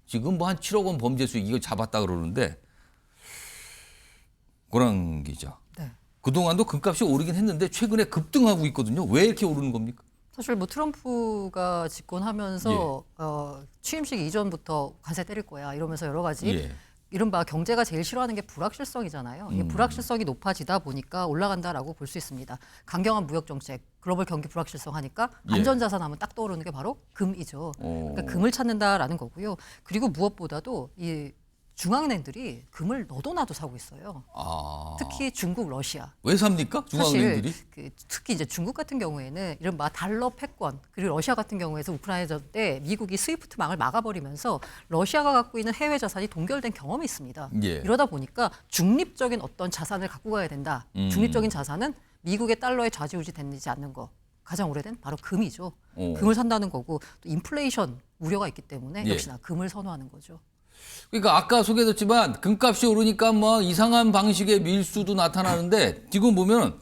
S1: 지금 뭐 한 7억 원 범죄 수익 이거 잡았다 그러는데 고랑 기자. 그동안도 금값이 오르긴 했는데 최근에 급등하고 있거든요. 왜 이렇게 오르는 겁니까?
S5: 사실 뭐 트럼프가 집권하면서 취임식 이전부터 관세 때릴 거야 이러면서 여러 가지 이른바 경제가 제일 싫어하는 게 불확실성이잖아요. 이 불확실성이 높아지다 보니까 올라간다라고 볼 수 있습니다. 강경한 무역 정책, 글로벌 경기 불확실성 하니까 안전자산 하면 딱 떠오르는 게 바로 금이죠. 그러니까 금을 찾는다라는 거고요. 그리고 무엇보다도 이 중앙은행들이 금을 너도 나도 사고 있어요. 특히 중국, 러시아.
S1: 왜 삽니까? 중앙은행들이?
S5: 사실 특히 이제 중국 같은 경우에는 이른바 달러 패권, 그리고 러시아 같은 경우에서 우크라이나 때 미국이 스위프트망을 막아버리면서 러시아가 갖고 있는 해외 자산이 동결된 경험이 있습니다. 이러다 보니까 중립적인 어떤 자산을 갖고 가야 된다. 중립적인 자산은 미국의 달러에 좌지우지 되지 않는 거. 가장 오래된 바로 금이죠. 금을 산다는 거고 또 인플레이션 우려가 있기 때문에 역시나 금을 선호하는 거죠.
S1: 그러니까 아까 소개했지만 금값이 오르니까 뭐 이상한 방식의 밀수도 나타나는데 지금 보면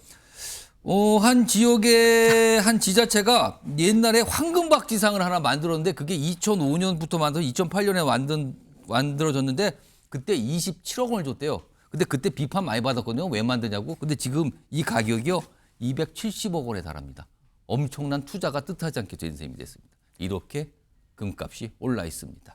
S1: 한 지역의 한 지자체가 옛날에 황금박지상을 하나 만들었는데 그게 2005년부터 만들어 2008년에 만들어졌는데 그때 27억 원을 줬대요. 근데 그때 비판 많이 받았거든요. 왜 만드냐고. 근데 지금 이 가격이요 270억 원에 달합니다. 엄청난 투자가 뜻하지 않게 된 셈이 됐습니다. 이렇게 금값이 올라 있습니다.